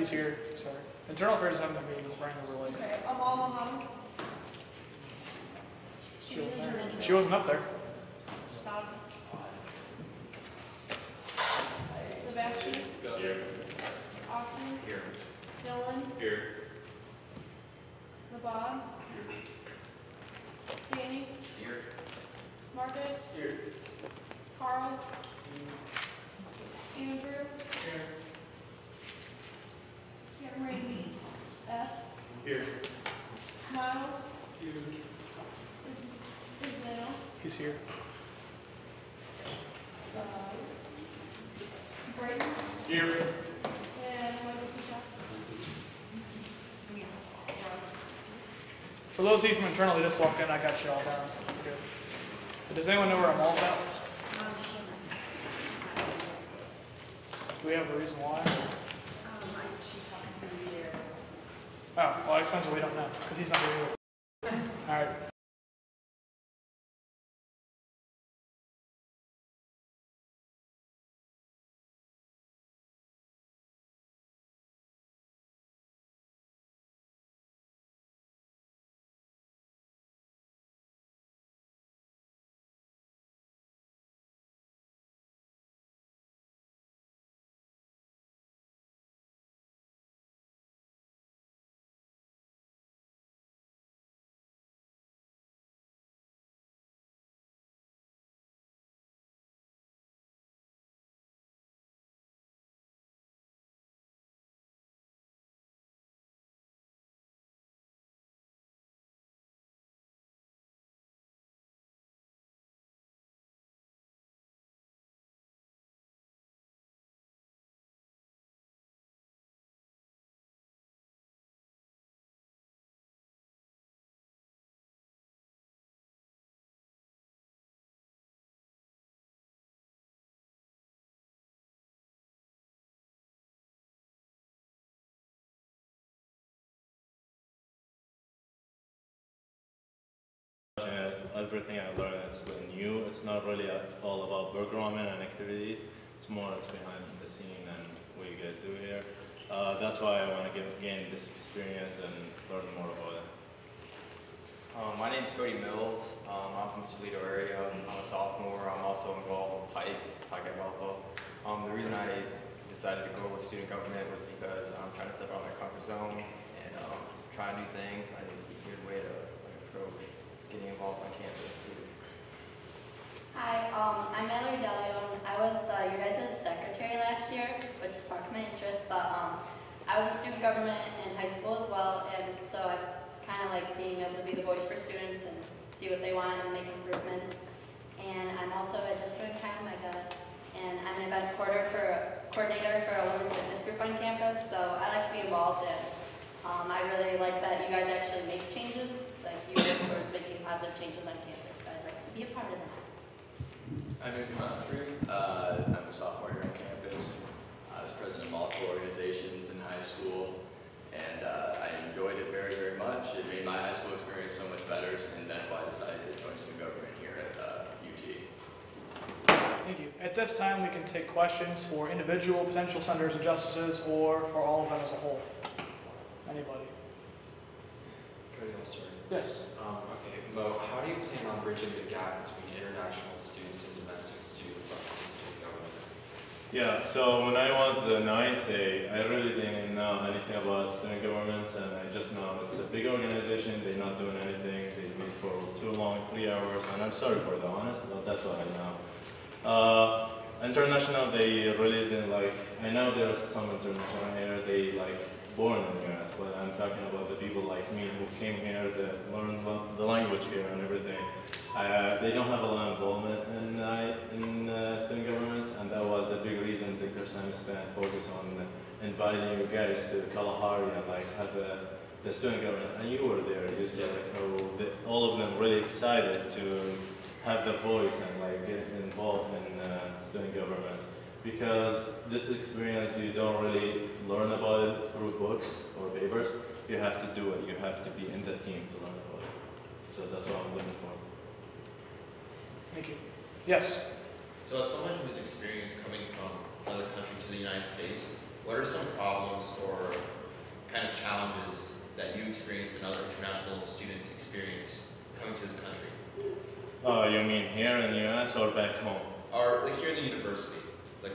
he's here. Sorry. Internal affairs is having a meeting. We're running over late. Okay, Amal Muhammad. She wasn't up there. Sebastian. Here. Austin. Here. Dylan. Here. Nabab. Danny. Here. Marcus. Here. Carl. Andrew. Here. Cameron F. Here. Miles. Here. Ismail. He's here. Brayton. Here. And Michael Kuchak. For those of you from internal who just walked in, I got you all down. Good. But does anyone know where Amal's at? Do we have a reason why? Oh, well, it explains what we don't know, because he's not here either. All right. Everything I learned is new. It's not really all about programming and activities. It's behind the scene and what you guys do here. That's why I want to gain this experience and learn more about it. My name's Cody Mills. I'm from the Toledo area. I'm a sophomore. I'm also involved with Pike Alpha. The reason I decided to go with student government was because I'm trying to step out of my comfort zone and try new things. I think it's a good way to approach getting involved on campus too. Hi, I'm Mallory DeLeon. I was your guys' secretary last year, which sparked my interest, but I was in student government in high school as well, and so I kind of like being able to be the voice for students and see what they want and make improvements. And I'm also a district Chi Omega, and I'm an event coordinator for a women's fitness group on campus, so I like to be involved in. I really like that you guys actually make changes, like you work towards making positive changes on campus. I'd like to be a part of that. I'm I'm a sophomore here on campus. I was president of multiple organizations in high school, and I enjoyed it very, very much. It made my high school experience so much better, and that's why I decided to join student government here at UT. Thank you. At this time, we can take questions for individual potential senators and justices or for all of them as a whole. Anybody? Cody, I'll start. Yes. Okay, Mo, how do you plan on bridging the gap between international students and domestic students on the student government? Yeah, so when I was in ISA, I really didn't know anything about student governments, and I just know it's a big organization, they're not doing anything, they meet for too long, 3 hours, and I'm sorry for the honest, but that's what I know. International, they really didn't like, I know there's some international here, they like born in the US, but I'm talking about the people like me who came here to learn the language here and everything. They don't have a lot of involvement in student governments, and that was the big reason Dr. Sam spent focus on inviting you guys to Kalahari and like have the student government. And you were there. You said like how all of them really excited to have the voice and like get involved in student governments. Because this experience, you don't really learn about it through books or papers. You have to do it. You have to be in the team to learn about it. So that's what I'm looking for. Thank you. Yes? So as someone who's experienced coming from another country to the United States, what are some problems or kind of challenges that you experienced and other international students experience coming to this country? Oh, you mean here in the US or back home? Or like here in the university, like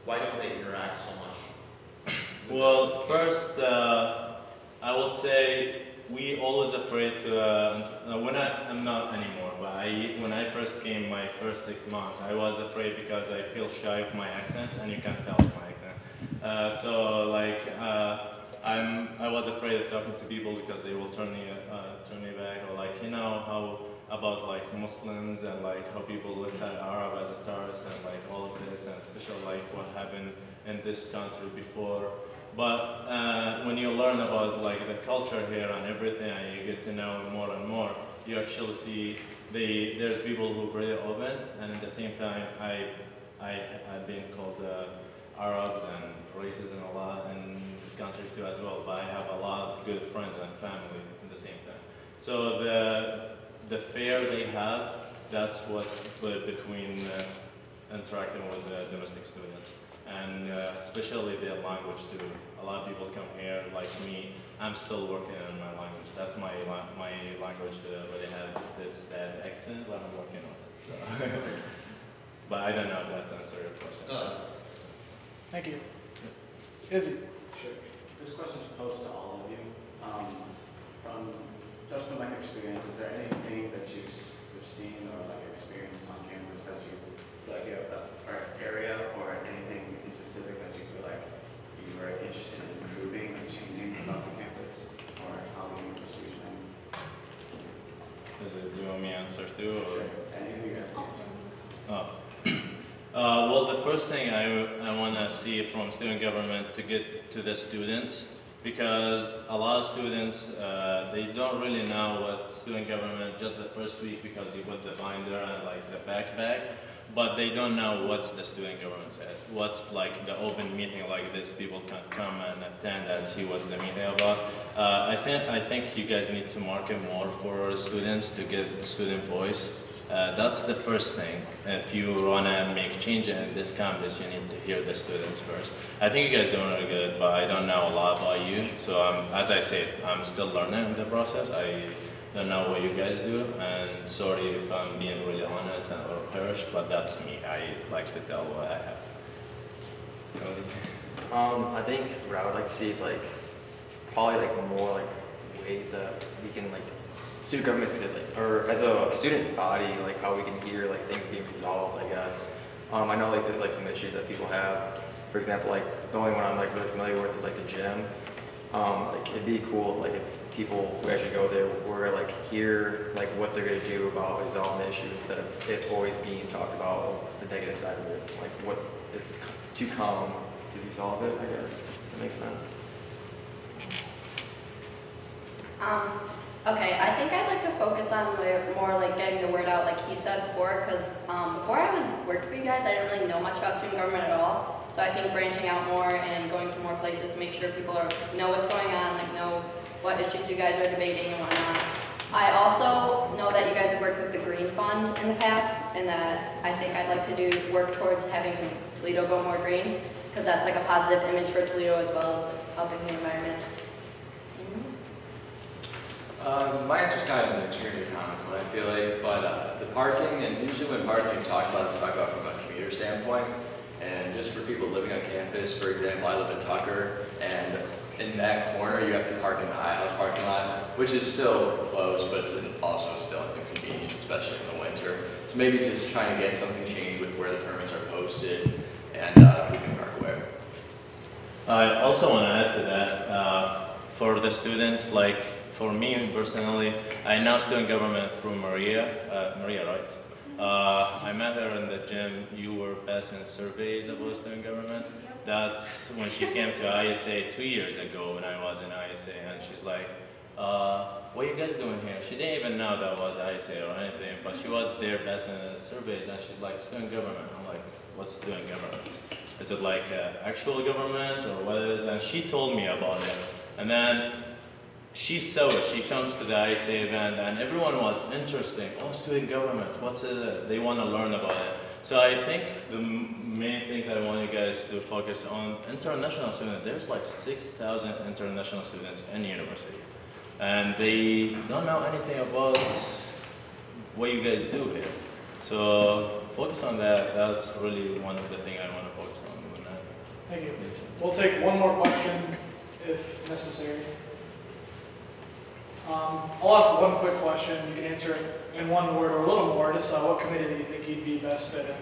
why don't they interact so much? Well, first, I will say we always afraid to, I'm not anymore, but when I first came my first 6 months, I was afraid because I feel shy of my accent, and you can tell my accent. So like, I was afraid of talking to people because they will turn me back, or like, you know, how about like Muslims and like how people look at Arab as a terrorist and like all of this, and especially like what happened in this country before. But when you learn about like the culture here and everything, and you get to know more and more, you actually see there's people who are pretty open, and at the same time, I've been called Arabs and racism a lot in this country too as well. But I have a lot of good friends and family at the same time. So the fear they have, that's what's between interacting with the domestic students. And especially the language too. A lot of people come here like me. I'm still working on my language. That's my language where they have this accent, but I'm working on it. So. But I don't know if that's answered your question. Thank you. Izzy. Sure. This question is posed to all of you. From just from like experience, is there anything that you've seen or like experienced on campus that you like or area or anything in specific that you feel like you were interested in improving or changing about the campus or how the university is running? Do you want me to answer too? Or? Sure. Anything you guys can answer. Well, the first thing I want to see from student government to get to the students, because a lot of students, they don't really know what student government just the first week because you put the binder and like the backpack, but they don't know what's the student government at. What's like the open meeting like this, people can come and attend and see what's the meeting about. I think you guys need to market more for students to get the student voice. That's the first thing. If you want to make change in this campus, you need to hear the students first. I think you guys are doing really good, but I don't know a lot about you. So as I said, I'm still learning in the process. I don't know what you guys do, and sorry if I'm being really honest or harsh, but that's me. I like to tell what I have. Cody? I think what I would like to see is like probably like more like ways that we can like student governments could like, or as a student body, like how we can hear like things being resolved, I guess. I know like there's like some issues that people have. For example, like the only one I'm like really familiar with is like the gym. Like it'd be cool like if people who actually go there were like hear like what they're gonna do about resolving the issue instead of it always being talked about of the negative side of it. Like what is too common to resolve it, I guess. That makes sense. Okay, I think I'd like to focus on more like getting the word out, like he said before, because before I worked for you guys, I didn't really know much about student government at all. So I think branching out more and going to more places to make sure people know what's going on, like know what issues you guys are debating and whatnot. I also know that you guys have worked with the Green Fund in the past, and that I think I'd like to work towards having Toledo go more green, because that's like a positive image for Toledo as well as helping the environment. My answer is kind of an extremely common one, I feel like, but the parking, and usually when parking is talked about, it's talked about from a commuter standpoint, and just for people living on campus, for example, I live in Tucker, and in that corner you have to park in the high house parking lot, which is still close, but it's also still an inconvenience, especially in the winter. So maybe just trying to get something changed with where the permits are posted, and we can park where. I also want to add to that, for the students, like for me personally, I know student government through Maria, right? I met her in the gym. You were passing surveys about student government. That's when she came to ISA 2 years ago when I was in ISA, and she's like, what are you guys doing here? She didn't even know that was ISA or anything, but she was there passing surveys, and she's like, student government. I'm like, what's student government? Is it like actual government or what is it? And she told me about it. And then she saw it. She comes to the ISA event, and everyone was interested. Oh, student government, what's it? They want to learn about it. So I think the main things I want you guys to focus on, international students, there's like 6,000 international students in university. And they don't know anything about what you guys do here. So focus on that. That's really one of the things I want to focus on. Thank you. We'll take one more question if necessary. I'll ask one quick question. You can answer it in one word or a little more. Just what committee do you think you'd be best fit in?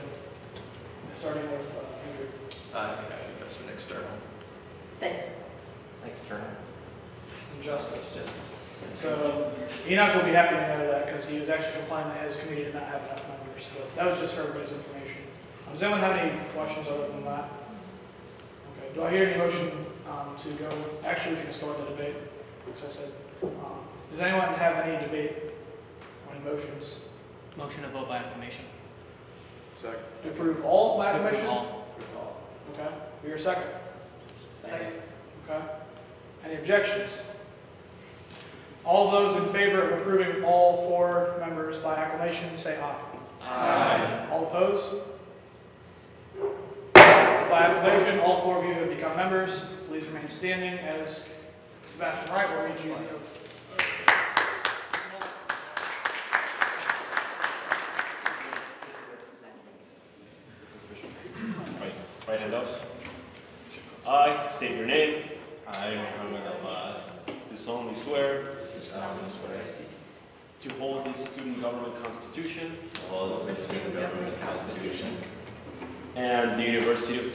Starting with Andrew. I think I'd be best for an external. Same. External. Justice. So Enoch will be happy to know that because he was actually complaining that his committee did not have enough members. But that was just for everybody's information. Does anyone have any questions other than that? Okay. Do I hear any motion to go? Actually, we can just go into debate. As I said, does anyone have any debate or any motions? Motion to vote by acclamation. Second. To approve all by To approve acclamation? all. Okay. Be your second. Second. Okay. Any objections? All those in favor of approving all 4 members by acclamation, say aye. Aye. All opposed? By acclamation, all 4 of you have become members. Please remain standing as Sebastian Wright will read you the oath. Right hand up. I state your name. I, Muhammad Abbas, Do solemnly swear do solemnly swear to hold the student government constitution to hold the student government constitution and the University of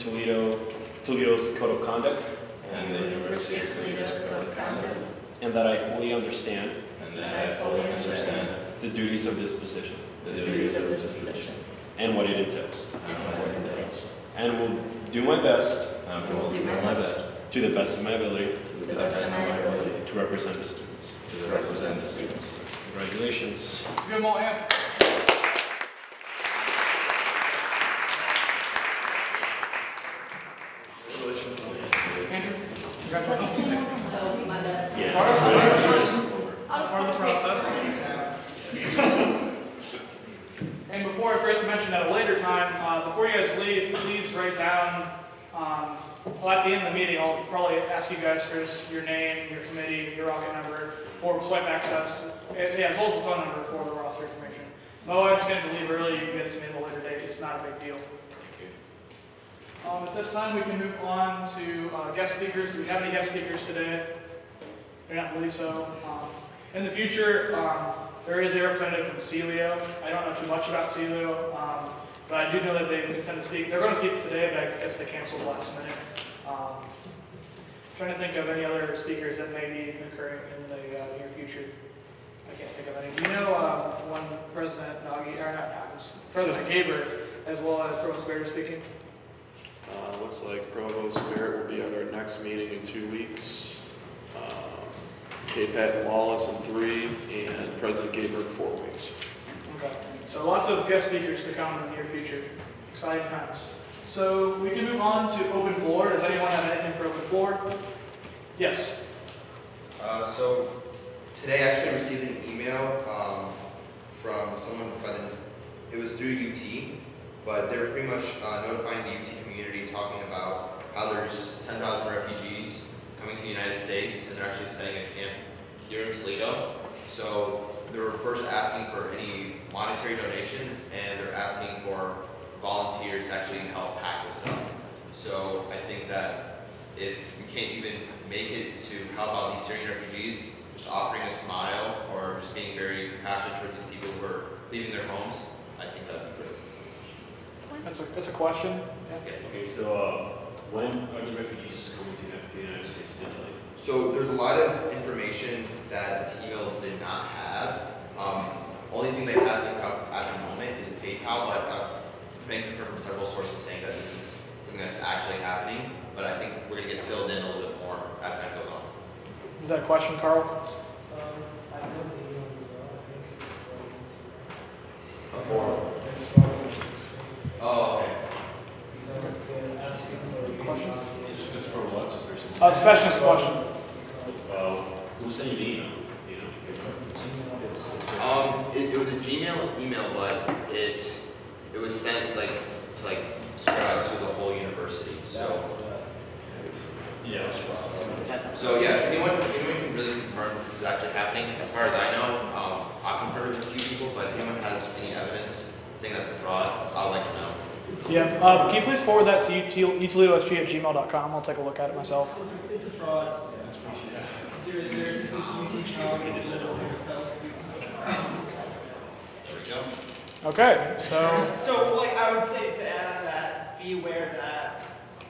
Toledo's code of conduct, and the University of Toledo's code of conduct, and that I fully understand and that I fully understand the duties of this position the duties of this position and what it entails, and what it entails. and will do my best I will do my best to the best of my ability to the best of my ability to represent the students. to represent the students. Congratulations. Let's give them all a hand. Andrew, congratulations. Yeah. Part of the process. And before I forget to mention at a later time, before you guys leave, please write down, well, at the end of the meeting, I'll probably ask you guys for just your name, your committee, your rocket number, for swipe access, as well as the phone number for the roster information. Mo, I understand to leave early, you can get it to me at a later date, it's not a big deal. At this time, we can move on to guest speakers. Do we have any guest speakers today? I do not believe so. In the future, there is a representative from CELIO. I don't know too much about CELIO, but I do know that they intend to speak. They're going to speak today, but I guess they canceled last minute. Trying to think of any other speakers that may be occurring in the near future. I can't think of any. Do you know when President President Gaber, as well as Provost Baird, are speaking? Looks like Provost Barrett will be at our next meeting in 2 weeks. K-Pat and Wallace in 3, and President Gaber in 4 weeks. Okay, so lots of guest speakers to come in the near future. Exciting times. So we can move on to open floor. Does anyone have anything for open floor? Yes. So today I actually received an email from someone it was through UT, but they were pretty much notifying the UT community, talking about how there's 10,000 refugees coming to the United States, and they're actually setting a camp here in Toledo. So they were first asking for any monetary donations, and they're asking for volunteers to actually help pack the stuff. So I think that if we can't even make it to help out these Syrian refugees, just offering a smile or just being very compassionate towards these people who are leaving their homes, I think that would be great. That's a question. Yes. Okay, so when are the refugees coming to the United States in Italy? So there's a lot of information that this email did not have. Only thing they have at the moment is PayPal, but I've been confirmed from several sources saying that this is something that's actually happening. But I think we're going to get filled in a little bit more as time goes on. Is that a question, Carl? I don't know. A form. Oh, okay. Because they're asking for Questions? Just for what? Specialist question. Who sent you the email? It was a Gmail email, but it it was sent like to like spread out through the whole university. So. Yeah, So yeah, if anyone can really confirm if this is actually happening. As far as I know, I've confirmed with a few people, but if anyone has any evidence saying that's a fraud, I'll let you know. Yeah, can you please forward that to utoledosg@gmail.com? I'll take a look at it myself. It's a fraud. That's for sure. There we go. Okay, so So, like, I would say to add on that, be aware that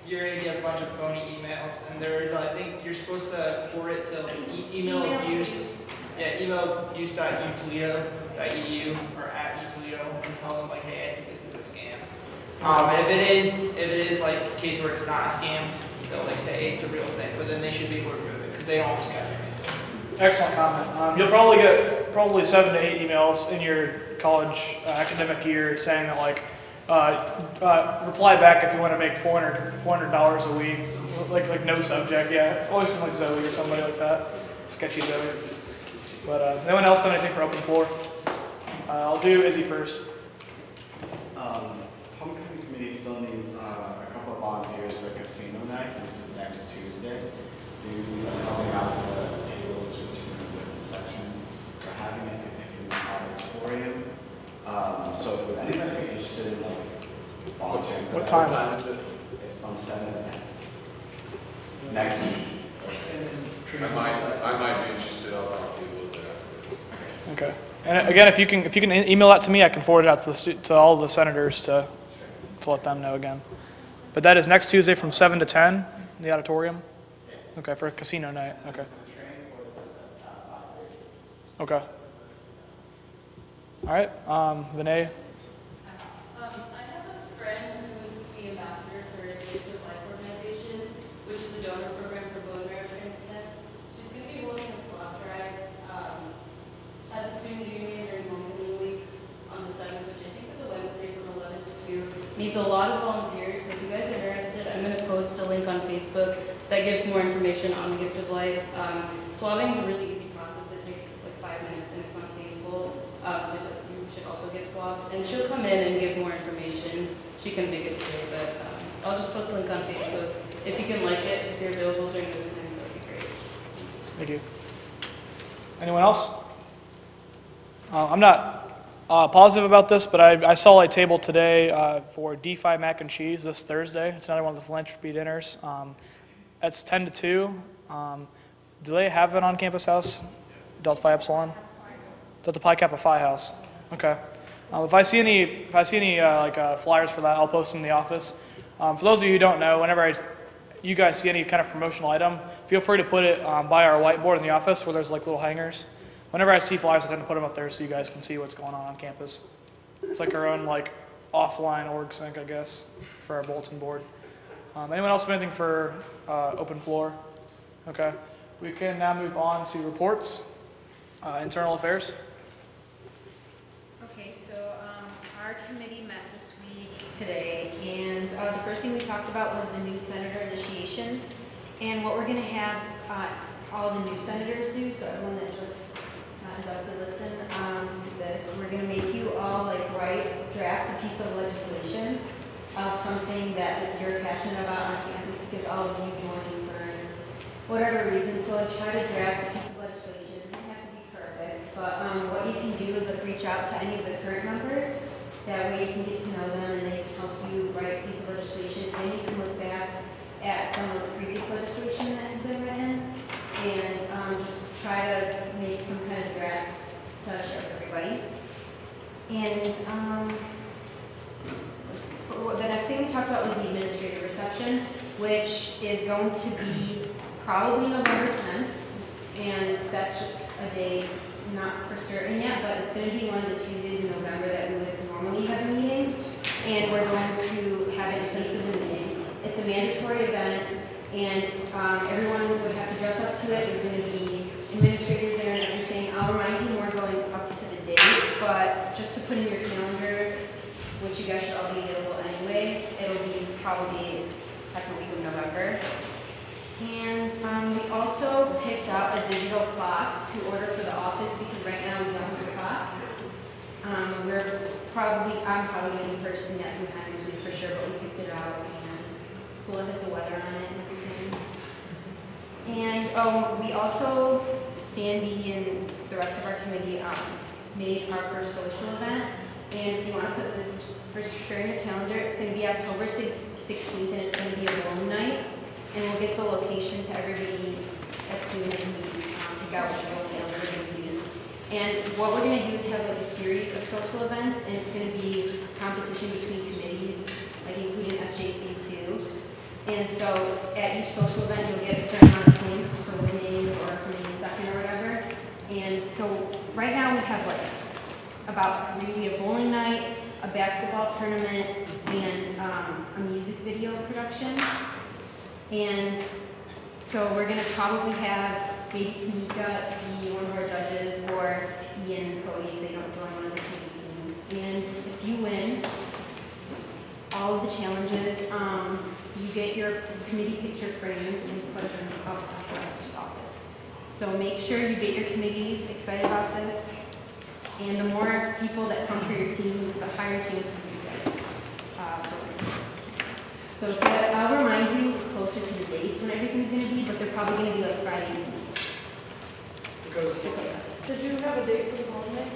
you're going to get a bunch of phony emails, and there's, I think, you're supposed to forward it to email abuse, email abuse.utoledo.edu or @utoledo and tell them, like, hey, I think this is a scam. And if it is like a case where it's not a scam, they'll like say it's a real thing, but then they should be able to remove it because they don't always catch it. excellent comment. You'll probably get 7 to 8 emails in your college academic year saying that like, reply back if you want to make $400 a week, like no subject. Yeah, it's always from like Zoe or somebody like that, sketchy Zoe. But anyone else done anything for open floor? I'll do Izzy first. Homecoming committee still needs a couple of volunteers for casino night, which is next Tuesday. They will be helping out with the tables, switching the different sections. We're having it in the auditorium. So if anybody interested in like volunteering, What time? is it? It's from 7 to 10. Next week. I might be interested. I'll talk to you a little bit after. Okay. And again, if you can email that to me, I can forward it out to all the senators to let them know again. But that is next Tuesday from 7 to 10 in the auditorium. Okay, for a casino night. Okay. Okay. All right, Vinay. I have a friend who's the ambassador for the Life Organization, which is a donor program for bone marrow transplants. She's going to be holding a swap drive at the student union during homecoming week on the 7th, which I think is a Wednesday from 11 to 2. Needs a lot of volunteers, so if you guys are interested, I'm going to post a link on Facebook that gives more information on the Gift of Life. Swabbing is a really easy process. It takes like 5 minutes and it's not painful. So you should also get swabbed. And she'll come in and give more information. She couldn't make it today, but I'll just post a link on Facebook. If you can like it, if you're available during those times, that'd be great. Thank you. Anyone else? I'm not positive about this, but I saw a table today for DeFi mac and cheese this Thursday. It's another one of the philanthropy dinners. It's 10 to 2. Do they have an on-campus house? Delta Phi Epsilon? It's at the Pi Kappa Phi house. Okay. If I see any flyers for that, I'll post them in the office. For those of you who don't know, whenever you guys see any kind of promotional item, feel free to put it by our whiteboard in the office where there's like little hangers. Whenever I see flyers, I tend to put them up there so you guys can see what's going on campus. It's like our own like offline org sync, I guess, for our bulletin board. Anyone else have anything for open floor? Okay. We can now move on to reports. Internal affairs. Okay, so our committee met this week today, and the first thing we talked about was the new senator initiation, and what we're going to have all the new senators do, so everyone that just got to listen to this, we're going to make you all draft a piece of legislation of something that you're passionate about on campus, because all of you joined for whatever reason, so try to draft a piece of legislation. But what you can do is reach out to any of the current members. That way you can get to know them and they can help you write a piece of legislation. And you can look back at some of the previous legislation that has been written and just try to make some kind of draft to share with everybody. And the next thing we talked about was the administrative reception, which is going to be probably November 10th. And that's just a day not for certain yet, but it's going to be one of the Tuesdays in November that we would normally have a meeting, and we're going to have it in place of the meeting. It's a mandatory event, and everyone would have to dress up to it. There's going to be administrators there and everything. I'll remind you more going up to the date, but just to put in your calendar, which you guys should all be available anyway, it'll be probably second week of November. And we also picked out a digital clock to order for the office because right now we don't have a clock. We're I'm probably going to be purchasing that sometime this week for sure, but we picked it out and school has the weather on it and everything. And we also, Sandy and the rest of our committee made our first social event. And if you want to put this for sure in your calendar, it's going to be October 16th and it's going to be a bowling night. And we'll get the location to everybody as soon as we pick out which bowling alley we're going to use. And what we're going to do is have like a series of social events, and it's going to be competition between committees, like including SJC too. And so at each social event, you'll get a certain amount of points for winning or coming in second or whatever. And so right now we have like about 3. We have bowling night, a basketball tournament, and a music video production. And so we're going to probably have maybe Tanika be one of our judges, or Ian and Cody if they don't join one of the committee teams. And if you win all of the challenges, you get your committee picture framed and put them up at the SG office. So make sure you get your committees excited about this. And the more people that come for your team, the higher chances you guys win. So I'll remind you closer to the dates when everything's going to be, but they're probably going to be like Friday evenings. Did you have a date for the bowling night?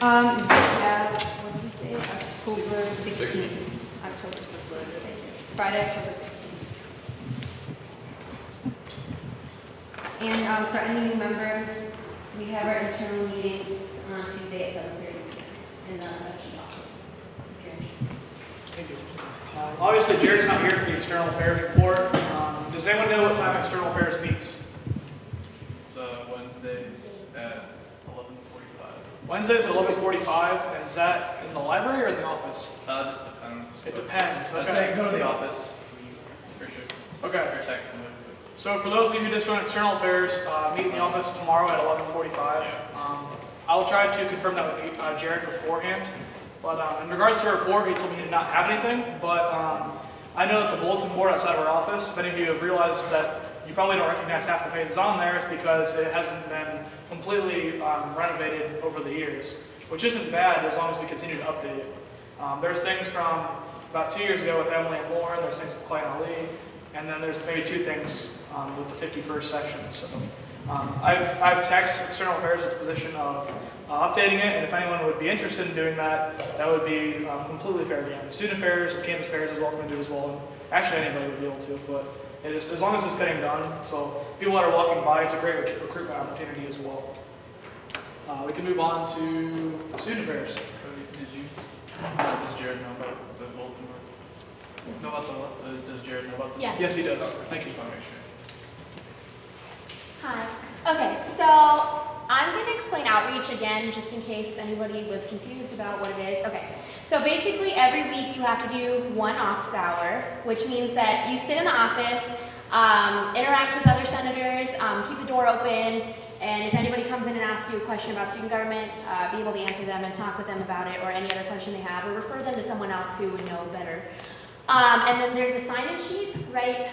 Yeah, what did you say? October 16th. October 16th. Friday, October 16th. And for any new members, we have our internal meetings on Tuesday at 7:30 in the SG office, if you're interested. Thank you. Obviously, Jared's not here for the external affairs report. Does anyone know what time external affairs meets? It's Wednesdays at 11:45. Wednesdays at 11:45, and is that in the library or in the office? Just depends. It depends. I'd Okay. say go to the office. For sure. Okay. Or text them. So for those of you who just joined external affairs, meet in the office tomorrow at 11:45. I'll try to confirm that with Jared beforehand. But in regards to the report, he told me he did not have anything. But I know that the bulletin board outside of our office, if any of you have realized that you probably don't recognize half the faces on there, it's because it hasn't been completely renovated over the years, which isn't bad as long as we continue to update it. There's things from about 2 years ago with Emily and Lauren, there's things with Clay and Ali, and then there's maybe 2 things with the 51st session. So I've texted external affairs with the position of updating it, and if anyone would be interested in doing that, that would be completely fair game. Student affairs and campus affairs is welcome to do as well, and actually anybody would be able to, but it is, as long as it's getting done, so people that are walking by, it's a great recruitment opportunity as well. We can move on to student affairs. Does Jared know about the bulletin board? Know about the what? Does Jared know about the? Yeah. Yes, he does. Thank you. I'll make sure. Hi. Okay, so I'm going to explain outreach again, just in case anybody was confused about what it is. Okay, so basically every week you have to do 1 office hour, which means that you sit in the office, interact with other senators, keep the door open, and if anybody comes in and asks you a question about student government, be able to answer them and talk with them about it, or any other question they have, or refer them to someone else who would know better. And then there's a sign-in sheet, right?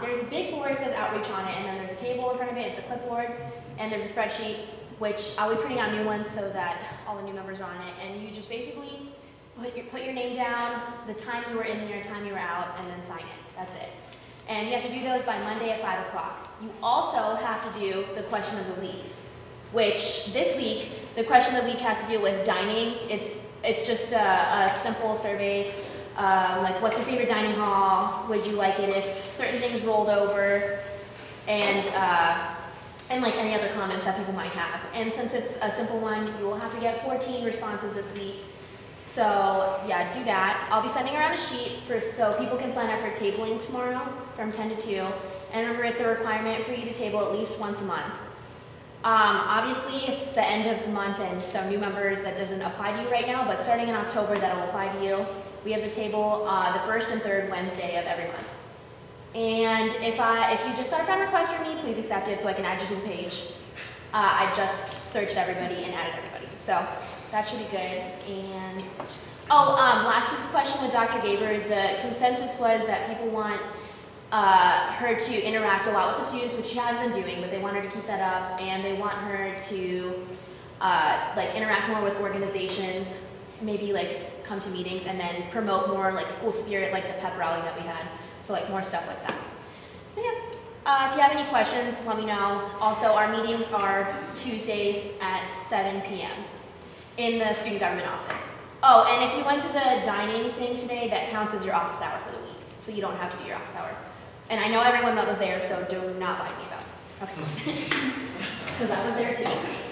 There's a big board that says outreach on it, and then there's a table in front of it, it's a clipboard, and there's a spreadsheet, which I'll be putting out new ones so that all the new members are on it, and you just basically put your name down, the time you were in there, time you were out, and then sign it. That's it. And you have to do those by Monday at 5 o'clock. You also have to do the question of the week, which this week, the question of the week has to do with dining. It's just a simple survey, like what's your favorite dining hall? Would you like it if certain things rolled over? And like any other comments that people might have. And since it's a simple one, you will have to get 14 responses this week. So yeah, do that. I'll be sending around a sheet so people can sign up for tabling tomorrow from 10 to 2. And remember, it's a requirement for you to table at least once a month. Obviously, it's the end of the month, and so new members, that doesn't apply to you right now, but starting in October, that'll apply to you. We have the table the 1st and 3rd Wednesday of every month. And if you just got a friend request from me, please accept it so I can add you to the page. I just searched everybody and added everybody, so that should be good. And last week's question with Dr. Gaber, the consensus was that people want her to interact a lot with the students, which she has been doing, but they want her to keep that up, and they want her to like interact more with organizations. maybe like come to meetings and then promote more like school spirit, like the pep rally that we had. So like more stuff like that. So yeah, if you have any questions, let me know. Also, our meetings are Tuesdays at 7 p.m. in the student government office. Oh, and if you went to the dining thing today, that counts as your office hour for the week. So you don't have to do your office hour. And I know everyone that was there, so do not lie to me about it. Okay. Because I was there too.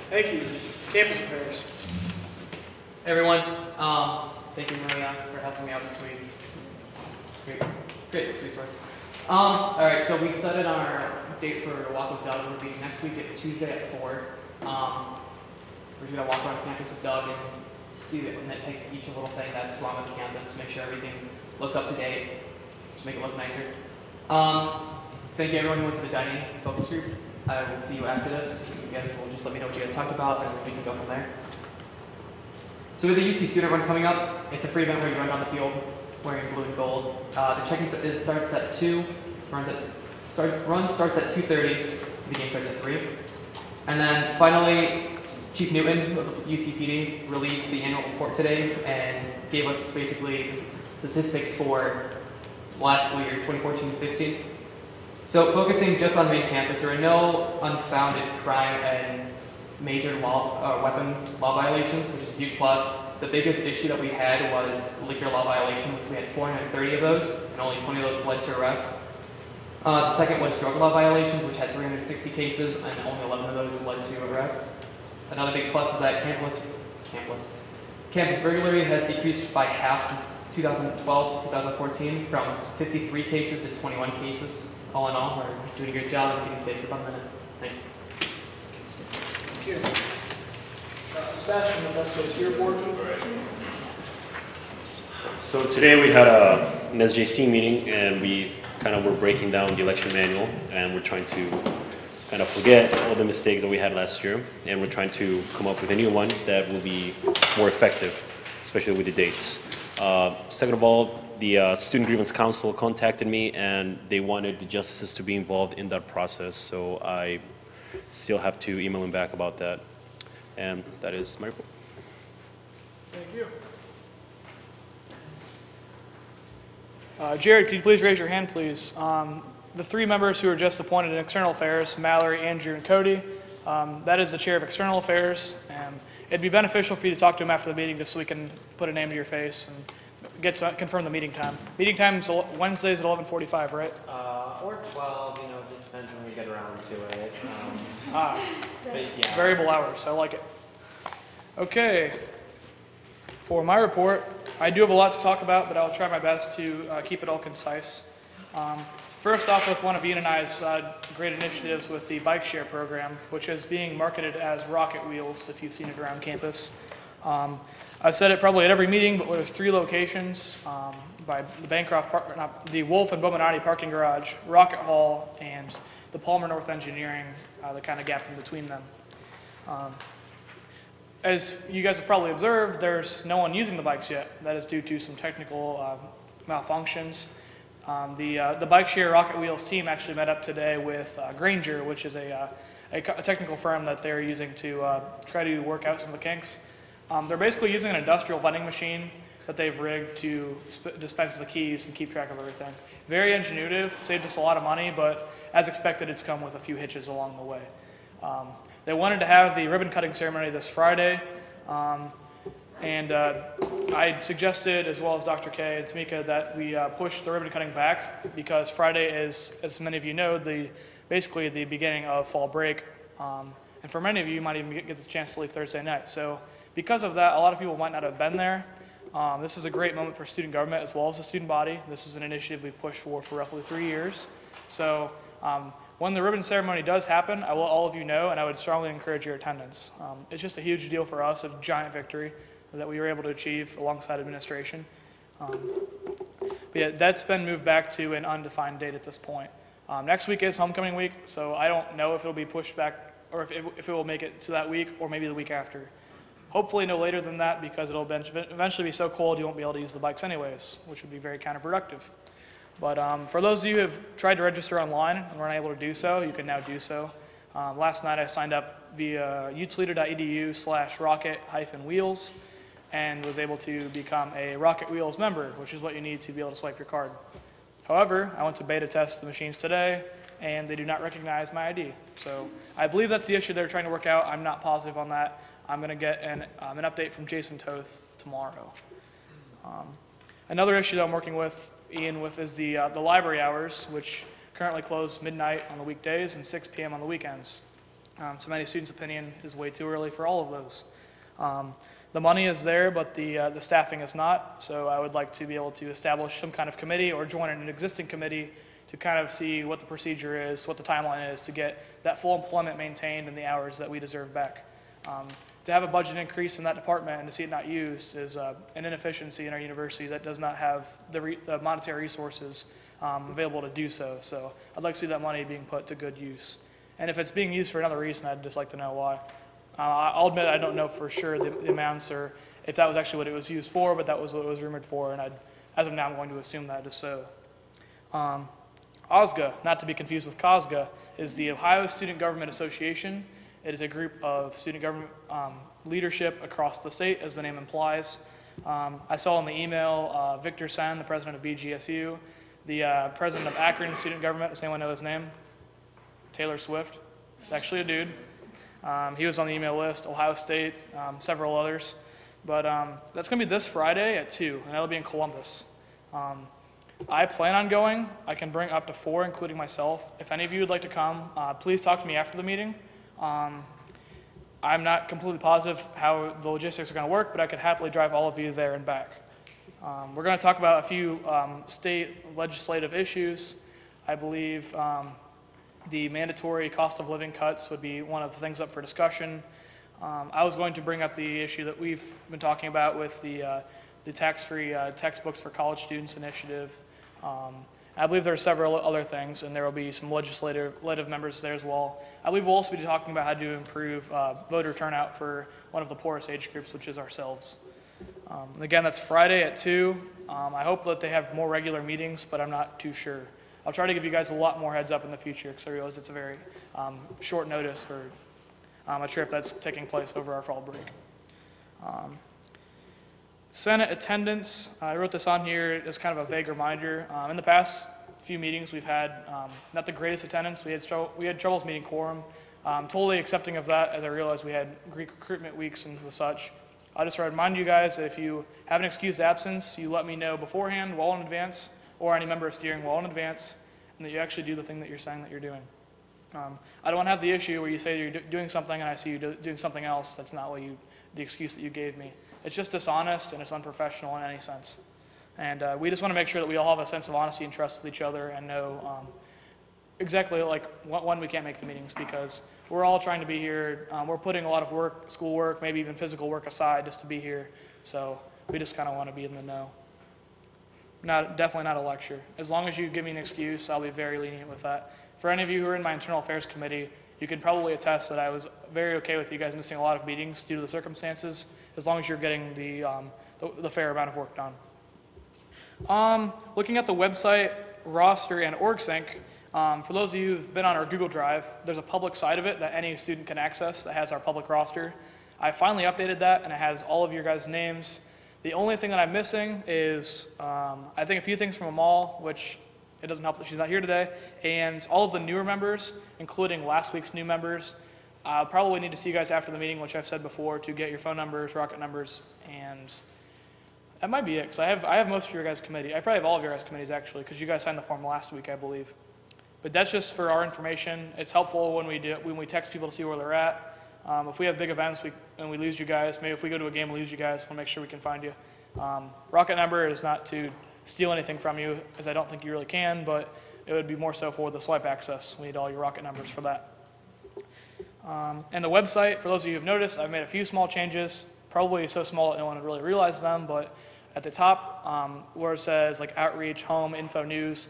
Thank you. Campus affairs. Everyone, thank you, Maria, for helping me out this week. Great resource. All right, so we set our date for a walk with Doug. Will be next week at Tuesday at 4. We're gonna walk around campus with Doug and see and nitpick each little thing that's wrong with the campus, make sure everything looks up to date, to make it look nicer. Thank you everyone who went to the dining focus group. I will see you after this. You guys will just let me know what you guys talked about, and we can go from there. So with the UT student run coming up, it's a free event where you run down the field wearing blue and gold. The check-in starts at 2, run starts at 2:30, the game starts at 3. And then finally, Chief Newton of UTPD released the annual report today and gave us basically the statistics for last school year, 2014-15. So focusing just on main campus, there are no unfounded crime and major weapon law violations, which is a huge plus. The biggest issue that we had was liquor law violation, which we had 430 of those, and only 20 of those led to arrests. The second was drug law violations, which had 360 cases, and only 11 of those led to arrests. Another big plus is that campus burglary has decreased by half since 2012 to 2014, from 53 cases to 21 cases. All in all, we're doing a good job of getting safe for about a minute. Thanks. Thank you. Sebastian, the best case report. So today we had an SJC meeting, and we kind of were breaking down the election manual, and we're trying to kind of forget all the mistakes that we had last year, and we're trying to come up with a new one that will be more effective, especially with the dates. Second of all, the Student Grievance Council contacted me, and they wanted the justices to be involved in that process, so I still have to email them back about that. And that is my report. Thank you. Jared, could you please raise your hand, please? The 3 members who were just appointed in External Affairs, Mallory, Andrew, and Cody, that is the chair of External Affairs, and it'd be beneficial for you to talk to him after the meeting just so we can put a name to your face and confirm the meeting time. Meeting time is Wednesdays at 11:45, right? Or 12, just depends when we get around to it. But yeah. Variable hours, I like it. Okay, for my report, I do have a lot to talk about, but I'll try my best to keep it all concise. First off, with one of Ian and I's great initiatives with the bike share program, which is being marketed as Rocket Wheels, if you've seen it around campus. I've said it probably at every meeting, but there's 3 locations by the Bancroft, the Wolf and Bominati parking garage, Rocket Hall, and the Palmer North Engineering, the kind of gap in between them. As you guys have probably observed, there's no one using the bikes yet. That is due to some technical malfunctions. The bike share Rocket Wheels team actually met up today with Granger, which is a technical firm that they're using to try to work out some of the kinks. They're basically using an industrial vending machine that they've rigged to dispense the keys and keep track of everything. Very ingenuitive, saved us a lot of money, but as expected, it's come with a few hitches along the way. They wanted to have the ribbon cutting ceremony this Friday, and I suggested, as well as Dr. K and Tamika, that we push the ribbon cutting back because Friday is, as many of you know, basically the beginning of fall break. And for many of you, you might even get the chance to leave Thursday night. So because of that, a lot of people might not have been there. This is a great moment for student government as well as the student body. This is an initiative we've pushed for roughly 3 years. So when the ribbon ceremony does happen, I will let all of you know, and I would strongly encourage your attendance. It's just a huge deal for us, a giant victory that we were able to achieve alongside administration. But yeah, that's been moved back to an undefined date at this point. Next week is homecoming week, so I don't know if it'll be pushed back or if it will make it to that week or maybe the week after. Hopefully no later than that because it'll eventually be so cold you won't be able to use the bikes anyways, which would be very counterproductive. But for those of you who have tried to register online and weren't able to do so, you can now do so. Last night I signed up via utsleader.edu/rocket-wheels. and was able to become a Rocket Wheels member, which is what you need to be able to swipe your card. However, I went to beta test the machines today, and they do not recognize my ID. So I believe that's the issue they're trying to work out. I'm not positive on that. I'm going to get an update from Jason Toth tomorrow. Another issue that I'm working with Ian with is the library hours, which currently close midnight on the weekdays and 6 p.m. on the weekends. To many students' opinion, is way too early for all of those. The money is there, but the staffing is not, so I would like to be able to establish some kind of committee or join an existing committee to kind of see what the procedure is, what the timeline is to get that full employment maintained and the hours that we deserve back. To have a budget increase in that department and to see it not used is an inefficiency in our university that does not have the monetary resources available to do so. So I'd like to see that money being put to good use. And if it's being used for another reason, I'd just like to know why. I'll admit I don't know for sure the amounts or if that was actually what it was used for, but that was what it was rumored for, and as of now I'm going to assume that is so. OSGA, not to be confused with COSGA, is the Ohio Student Government Association. It is a group of student government leadership across the state, as the name implies. I saw in the email Victor Sen, the president of BGSU, the president of Akron Student Government. Does anyone know his name? Taylor Swift. It's actually a dude. He was on the email list, Ohio State, several others. But that's going to be this Friday at 2, and that'll be in Columbus. I plan on going. I can bring up to 4, including myself. If any of you would like to come, please talk to me after the meeting. I'm not completely positive how the logistics are going to work, but I could happily drive all of you there and back. We're going to talk about a few state legislative issues. I believe the mandatory cost of living cuts would be one of the things up for discussion. I was going to bring up the issue that we've been talking about with the tax-free textbooks for college students initiative. I believe there are several other things, and there will be some legislative members there as well. I believe we'll also be talking about how to improve voter turnout for one of the poorest age groups, which is ourselves. Again, that's Friday at 2. I hope that they have more regular meetings, but I'm not too sure. I'll try to give you guys a lot more heads up in the future because I realize it's a very short notice for a trip that's taking place over our fall break. Senate attendance, I wrote this on here as kind of a vague reminder. In the past few meetings we've had not the greatest attendance. We had troubles meeting quorum. Totally accepting of that as I realized we had Greek recruitment weeks and the such. I just remind you guys that if you have an excused absence, you let me know beforehand, well in advance, or any member of steering well in advance, and that you actually do the thing that you're saying that you're doing. I don't want to have the issue where you say you're doing something and I see you doing something else. That's not what the excuse that you gave me. It's just dishonest and it's unprofessional in any sense. And we just want to make sure that we all have a sense of honesty and trust with each other and know exactly like when we can't make the meetings because we're all trying to be here. We're putting a lot of work, schoolwork, maybe even physical work aside just to be here. So we just kind of want to be in the know. Definitely not a lecture. As long as you give me an excuse, I'll be very lenient with that. For any of you who are in my internal affairs committee, you can probably attest that I was very okay with you guys missing a lot of meetings due to the circumstances, as long as you're getting the fair amount of work done. Looking at the website, roster, and OrgSync, for those of you who've been on our Google Drive, there's a public side of it that any student can access that has our public roster. I finally updated that, and it has all of your guys' names. The only thing that I'm missing is, I think, a few things from Amal, which it doesn't help that she's not here today, and all of the newer members, including last week's new members. I'll probably need to see you guys after the meeting, which I've said before, to get your phone numbers, rocket numbers, and that might be it, because I have most of your guys' committee. I probably have all of your guys' committees, actually, because you guys signed the form last week, I believe. But that's just for our information. It's helpful when we text people to see where they're at. If we have big events and we lose you guys, maybe if we go to a game and lose you guys, we'll make sure we can find you. Rocket number is not to steal anything from you, as I don't think you really can, but it would be more so for the swipe access. We need all your rocket numbers for that. And the website, for those of you who've noticed, I've made a few small changes, probably so small that no one would really realize them, but at the top where it says like outreach, home, info, news,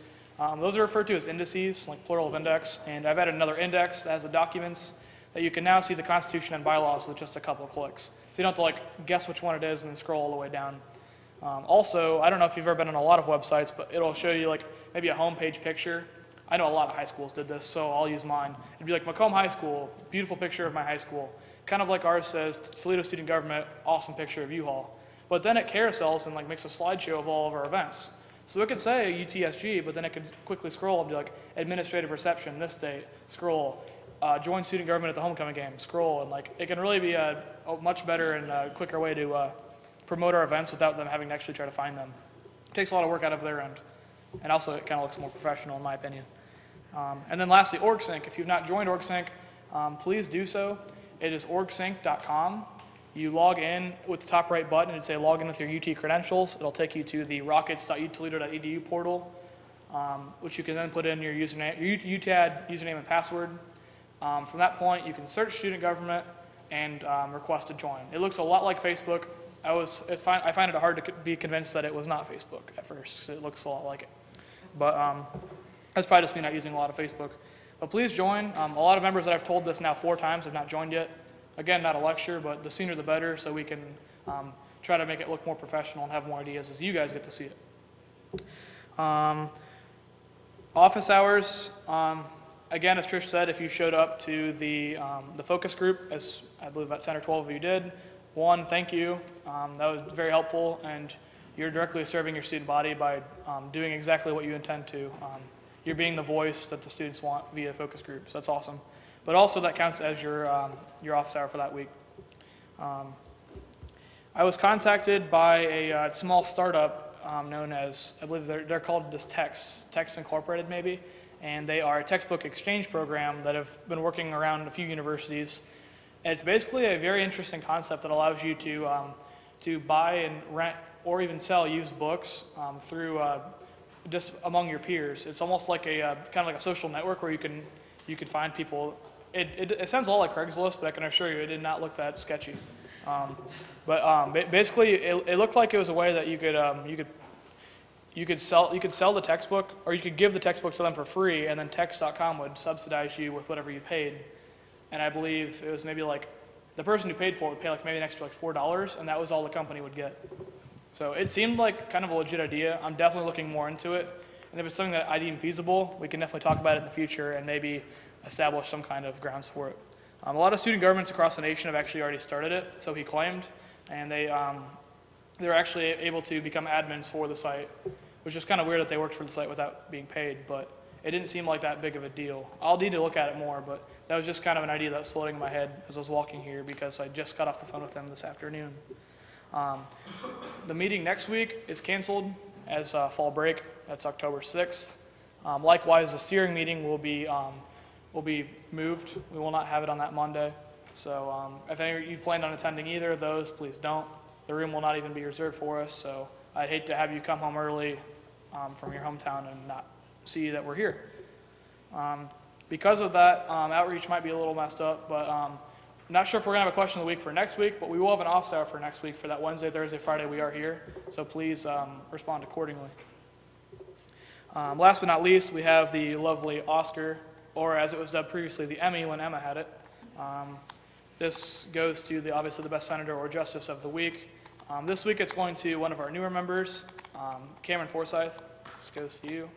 those are referred to as indices, like plural of index, and I've added another index that has the documents that you can now see the Constitution and bylaws with just a couple of clicks. So you don't have to like guess which one it is and then scroll all the way down. Also, I don't know if you've ever been on a lot of websites, but it'll show you like maybe a homepage picture. I know a lot of high schools did this, so I'll use mine. It'd be like Macomb High School, beautiful picture of my high school. Kind of like ours says, Toledo Student Government, awesome picture of U-Haul. but then it carousels and like makes a slideshow of all of our events. So it could say UTSG, but then it could quickly scroll and be like administrative reception this date, scroll, join student government at the homecoming game, scroll, and like it can really be a much better and quicker way to promote our events without them having to actually try to find them. It takes a lot of work out of their end, and also it kind of looks more professional in my opinion. And then lastly, OrgSync. If you've not joined OrgSync, please do so. It is orgsync.com. You log in with the top right button and say log in with your UT credentials. It'll take you to the rockets.utoledo.edu portal, which you can then put in your username, your UTAD username and password. From that point, you can search student government and request to join. It looks a lot like Facebook. I find it hard to be convinced that it was not Facebook at first, because it looks a lot like it. But that's probably just me not using a lot of Facebook. But please join. A lot of members that I've told this now 4 times have not joined yet. Again, not a lecture, but the sooner the better, so we can try to make it look more professional and have more ideas as you guys get to see it. Office hours. Again, as Trish said, if you showed up to the focus group, as I believe about 10 or 12 of you did, one, thank you. That was very helpful, and you're directly serving your student body by doing exactly what you intend to. You're being the voice that the students want via focus groups. That's awesome. But also that counts as your office hour for that week. I was contacted by a small startup known as, I believe they're called this Text Incorporated maybe, and they are a textbook exchange program that have been working around a few universities. And it's basically a very interesting concept that allows you to buy and rent or even sell used books through just among your peers. It's almost like a kind of like a social network where you can find people. It sounds a lot like Craigslist, but I can assure you it did not look that sketchy. Basically, it looked like it was a way that you could sell the textbook, or you could give the textbook to them for free, and then Text.com would subsidize you with whatever you paid. And I believe it was maybe like the person who paid for it would pay like maybe an extra like $4, and that was all the company would get. So it seemed like kind of a legit idea. I'm definitely looking more into it, and if it's something that I deem feasible, we can definitely talk about it in the future and maybe establish some kind of grounds for it. A lot of student governments across the nation have actually already started it, so he claimed, and they're actually able to become admins for the site, which is kind of weird that they worked for the site without being paid, but it didn't seem like that big of a deal. I'll need to look at it more, but that was just kind of an idea that was floating in my head as I was walking here because I just got off the phone with them this afternoon. The meeting next week is canceled as fall break. That's October 6th. Likewise, the steering meeting will be moved. We will not have it on that Monday. So if any of you planned on attending either of those, please don't. The room will not even be reserved for us, so I'd hate to have you come home early from your hometown and not see that we're here. Because of that, outreach might be a little messed up, but I'm not sure if we're going to have a question of the week for next week, but we will have an office hour for next week for that Wednesday, Thursday, Friday we are here, so please respond accordingly. Last but not least, we have the lovely Oscar, or as it was dubbed previously, the Emmy when Emma had it. This goes to obviously the best senator or justice of the week. This week it's going to one of our newer members, Cameron Forsyth. This goes to you.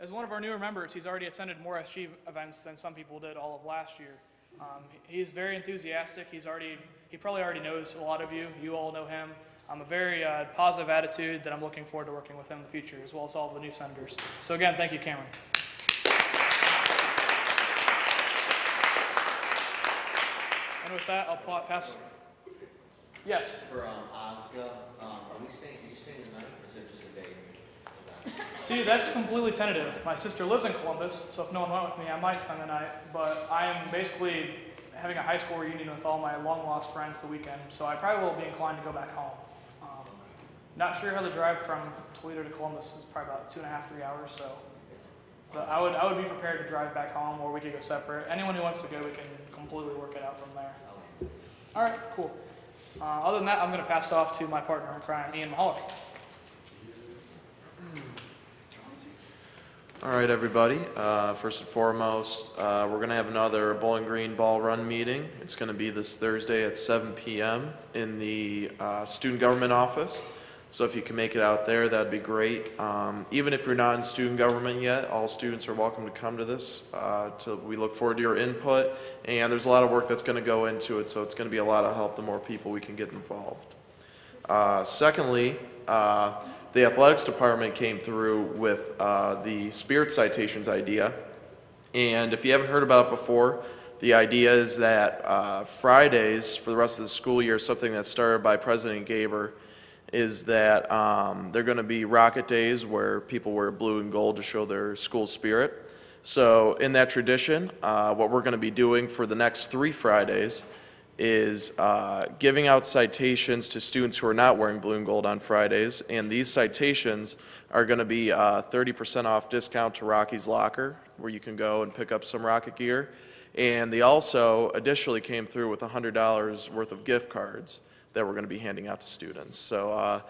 As one of our newer members, he's already attended more SG events than some people did all of last year. He's very enthusiastic. He probably already knows a lot of you. You all know him. A very positive attitude that I'm looking forward to working with him in the future, as well as all of the new senators. So again, thank you, Cameron. And with that, I'll pass. Yes. For Utsg, are you staying tonight, or is it just a day? See, that's completely tentative. My sister lives in Columbus, so if no one went with me, I might spend the night. But I am basically having a high school reunion with all my long-lost friends the weekend, so I probably will be inclined to go back home. Not sure how the drive from Toledo to Columbus is probably about 2.5, 3 hours, so. But I would be prepared to drive back home, or we could go separate. Anyone who wants to go, we can completely work it out from there. All right, cool. Other than that, I'm going to pass it off to my partner in crime, Ian Mahalik. All right, everybody. First and foremost, we're going to have another Bowling Green Ball Run meeting. It's going to be this Thursday at 7 p.m. in the Student Government Office. So if you can make it out there, that'd be great. Even if you're not in student government yet, all students are welcome to come to this. We look forward to your input, and there's a lot of work that's going to go into it, so it's going to be a lot of help the more people we can get involved. Secondly, the athletics department came through with the Spirit Citations idea, and if you haven't heard about it before, the idea is that Fridays for the rest of the school year, something that started by President Gaber, is that they're going to be Rocket Days where people wear blue and gold to show their school spirit. So in that tradition, what we're going to be doing for the next 3 Fridays is giving out citations to students who are not wearing blue and gold on Fridays, and these citations are going to be 30% off discount to Rocky's Locker, where you can go and pick up some Rocket gear. And they also additionally came through with $100 worth of gift cards that we're going to be handing out to students. So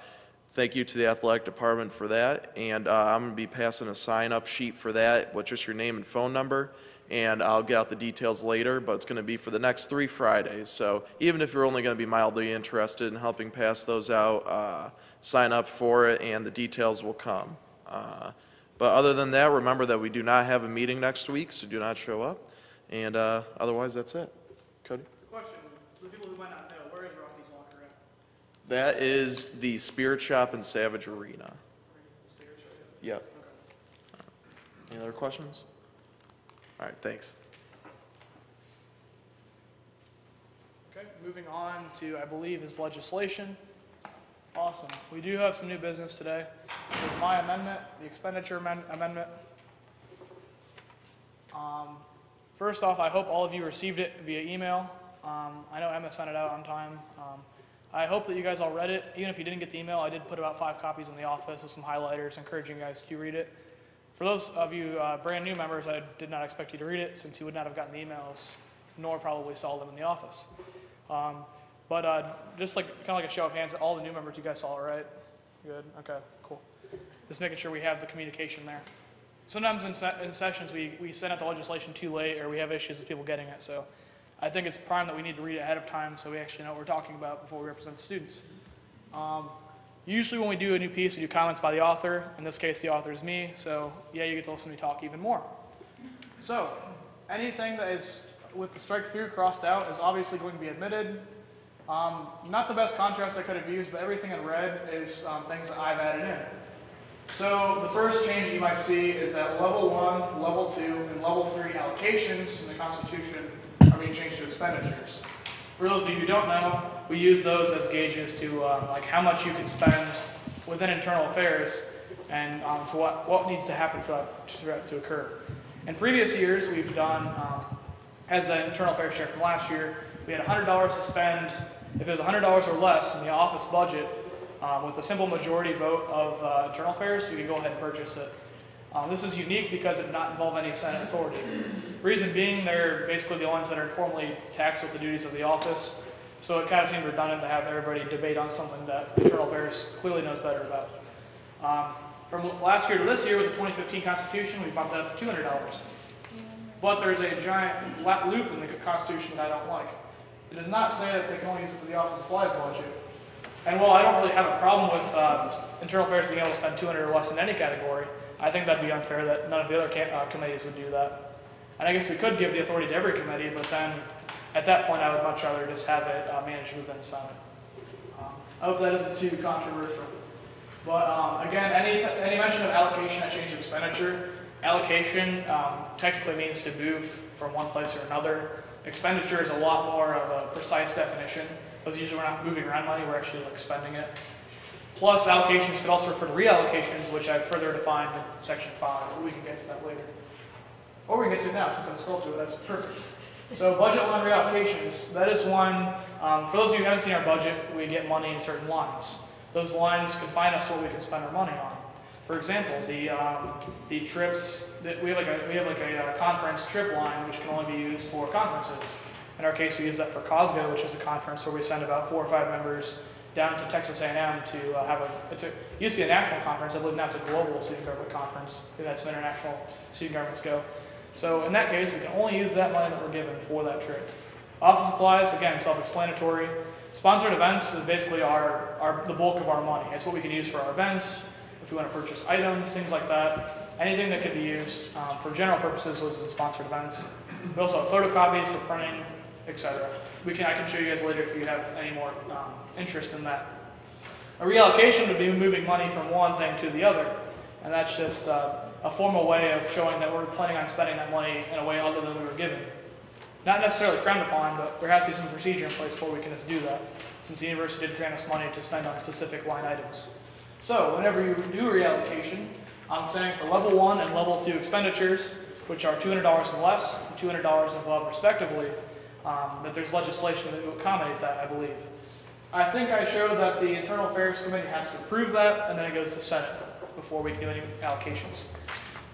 thank you to the athletic department for that, and I'm going to be passing a sign-up sheet for that with just your name and phone number, and I'll get out the details later, but it's going to be for the next 3 Fridays. So even if you're only going to be mildly interested in helping pass those out, sign up for it, and the details will come. But other than that, remember that we do not have a meeting next week, so do not show up, and otherwise that's it. Cody? Question, for the people who might not know, where is Rocky's Locker at? That is the Spirit Shop in Savage Arena. Yep. Any other questions? All right, thanks. Okay, moving on to, I believe, is legislation. Awesome. We do have some new business today. There's my amendment, the expenditure amendment. First off, I hope all of you received it via email. I know Emma sent it out on time. I hope that you guys all read it. Even if you didn't get the email, I did put about 5 copies in the office with some highlighters, encouraging you guys to read it. For those of you brand new members, I did not expect you to read it since you would not have gotten the emails, nor probably saw them in the office. Just like kind of like a show of hands, all the new members, you guys saw it, right? Good. Okay. Cool. Just making sure we have the communication there. Sometimes in sessions we send out the legislation too late, or we have issues with people getting it. So I think it's prime that we need to read it ahead of time so we actually know what we're talking about before we represent students. Usually when we do a new piece, we do comments by the author. In this case, the author is me, so yeah, you get to listen to me talk even more. So anything that is with the strike through crossed out is obviously going to be admitted. Not the best contrast I could have used, but everything in red is things that I've added in. So the first change that you might see is that level 1, level 2, and level 3 allocations in the Constitution are being changed to expenditures. For those of you who don't know, we use those as gauges to like how much you can spend within internal affairs and to what needs to happen for that to occur. In previous years, we've done, as the internal affairs chair from last year, we had $100 to spend. If it was $100 or less in the office budget, with a simple majority vote of internal affairs, we can go ahead and purchase it. This is unique because it did not involve any Senate authority. Reason being, they're basically the ones that are formally taxed with the duties of the office, so it kind of seemed redundant to have everybody debate on something that internal affairs clearly knows better about. From last year to this year with the 2015 Constitution, we bumped it up to $200. But there's a giant loop in the Constitution that I don't like. It does not say that they can only use it for the office supplies budget. And while I don't really have a problem with internal affairs being able to spend $200 or less in any category, I think that'd be unfair that none of the other committees would do that. And I guess we could give the authority to every committee, but then at that point I would much rather just have it managed within the Senate. I hope that isn't too controversial. But again, any mention of allocation at change of expenditure, allocation technically means to move from one place or another. Expenditure is a lot more of a precise definition, because usually we're not moving around money, we're actually like spending it. Plus, allocations could also refer to reallocations, which I've further defined in section 5, but we can get to that later. Or we can get to it now, since I'm scrolled to it, that's perfect. So budget line reallocations, that is one, for those of you who haven't seen our budget, we get money in certain lines. Those lines confine us to what we can spend our money on. For example, the trips, we have like a conference trip line, which can only be used for conferences. In our case, we use that for COSGO, which is a conference where we send about 4 or 5 members down to Texas A&M to have it used to be a national conference. I believe now it's a global student government conference. We've had some international student governments go. So in that case, we can only use that money that we're given for that trip. Office supplies, again, self-explanatory. Sponsored events is basically the bulk of our money. It's what we can use for our events, if we want to purchase items, things like that. Anything that could be used for general purposes was in sponsored events. We also have photocopies for printing, etc. I can show you guys later if you have any more interest in that. A reallocation would be moving money from one thing to the other, and that's just a formal way of showing that we're planning on spending that money in a way other than we were given. Not necessarily frowned upon, but there has to be some procedure in place before we can just do that, since the university did grant us money to spend on specific line items. So whenever you do a reallocation, I'm saying for level 1 and level 2 expenditures, which are $200 and less and $200 and above respectively, that there's legislation that will accommodate that, I believe. I think I showed that the Internal Affairs Committee has to approve that, and then it goes to Senate before we can do any allocations.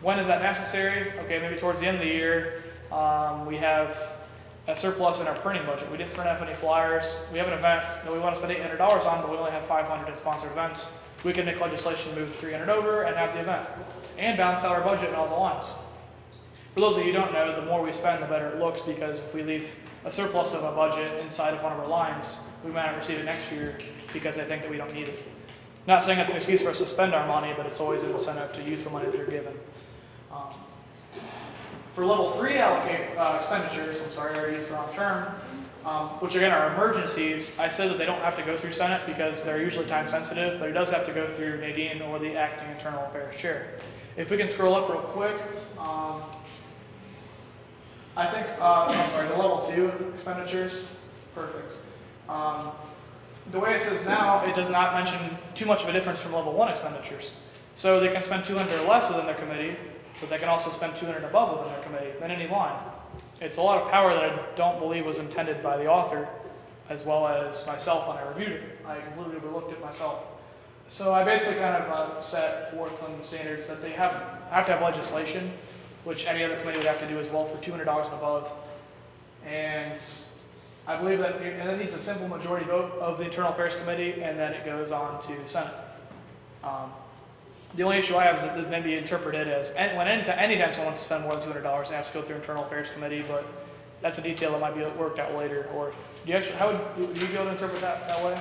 When is that necessary? Okay, maybe towards the end of the year, we have a surplus in our printing budget. We didn't print off any flyers. We have an event that we want to spend $800 on, but we only have 500 in sponsored events. We can make legislation to move 300 over and have the event, and balance out our budget in all the lines. For those of you who don't know, the more we spend, the better it looks, because if we leave a surplus of a budget inside of one of our lines, we might not receive it next year because they think that we don't need it. Not saying that's an excuse for us to spend our money, but it's always an incentive to use the money that you're given. For level 3 expenditures, I'm sorry, I already used the wrong term, which again are emergencies, I said that they don't have to go through Senate because they're usually time sensitive, but it does have to go through Nadine or the acting Internal Affairs Chair. If we can scroll up real quick, I think, I'm sorry, the level 2 expenditures, perfect. The way it says now, it does not mention too much of a difference from level 1 expenditures. So they can spend 200 or less within their committee, but they can also spend 200 above within their committee than any line. It's a lot of power that I don't believe was intended by the author, as well as myself when I reviewed it. I completely overlooked it myself. So I basically kind of set forth some standards that they have to have legislation, which any other committee would have to do as well for $200 and above. And I believe that it needs a simple majority vote of the Internal Affairs Committee, and then it goes on to Senate. The only issue I have is that this may be interpreted as anytime someone wants to spend more than $200, it has to go through Internal Affairs Committee, but that's a detail that might be worked out later. Or do you how would you be able to interpret that way?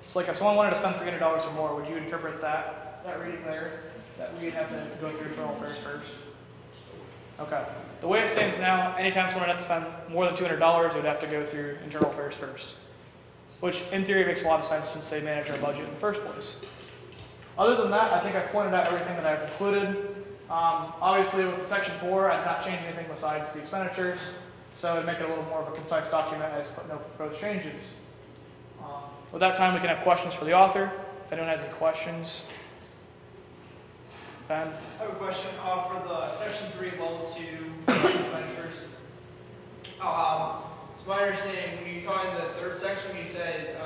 It's like if someone wanted to spend $300 or more, would you interpret that reading there, that we'd have to go through Internal Affairs first? Okay. The way it stands now, anytime someone had to spend more than $200, it would have to go through Internal Affairs first, which in theory makes a lot of sense since they manage our budget in the first place. Other than that, I think I've pointed out everything that I've included. Obviously, with Section 4, I did not change anything besides the expenditures, so to make it a little more of a concise document, I just put no proposed changes. With that time, we can have questions for the author. If anyone has any questions. Ben? I have a question for the Section 3, Level 2 expenditures. So my understanding, when you talk in the third section, you said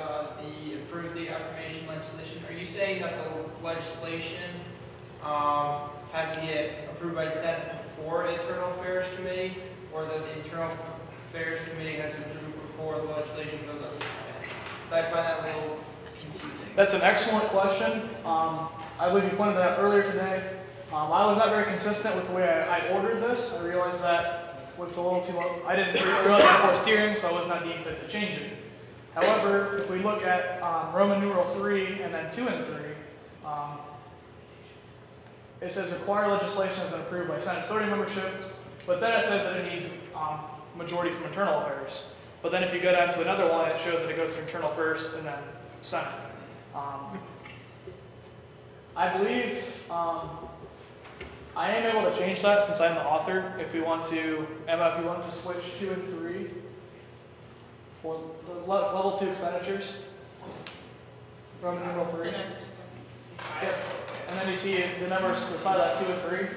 approve the affirmation legislation. Are you saying that the legislation has to get approved by the Senate before the Internal Affairs Committee, or that the Internal Affairs Committee has to approve before the legislation goes up to the Senate? So I find that a little confusing. That's an excellent question. I believe you pointed that out earlier today. I was not very consistent with the way I ordered this. I realized that with a little too low, I didn't realize I forced steering, so I was not deemed fit to change it. However, if we look at Roman numeral 3 and then 2 and 3, it says required legislation has been approved by Senate voting membership, but then it says that it needs majority from internal affairs. But then if you go down to another one, it shows that it goes to internal first and then Senate. I believe I am able to change that since I'm the author. If we want to, Emma, if you want to switch 2 and 3 for the level 2 expenditures, Roman numeral 3. Yep. And then you see the numbers to the side of that 2 and 3.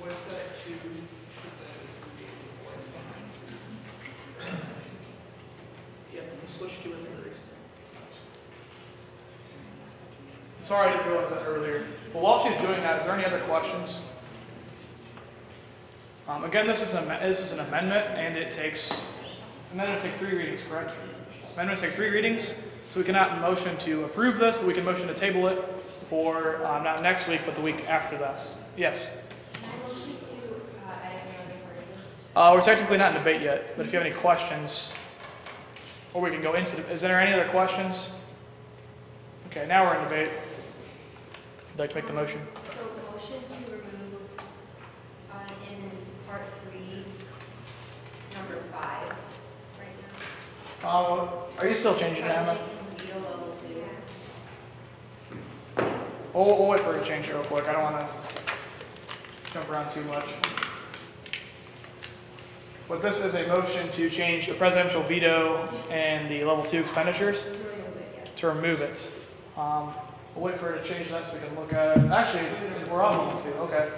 What's that 2? Yeah, switch 2 and 3. Sorry, I didn't realize that earlier. But while she's doing that, is there any other questions? Again, this is an amendment, and amendments take 3 readings, correct? Amendments take 3 readings, so we cannot motion to approve this, but we can motion to table it for not next week, but the week after this. Yes? We're technically not in debate yet, but if you have any questions, Or we can go into, is there any other questions? Okay, now we're in debate. If you'd like to make the motion. So motion to remove in part 3, number 5, right now. Are you still changing it, Emma? Veto level 2. We'll wait for her to change it real quick. I don't want to jump around too much. But this is a motion to change the presidential veto and the level 2 expenditures to remove it. We'll wait for her to change that so we can look at it. Actually, we're on level 2. Okay.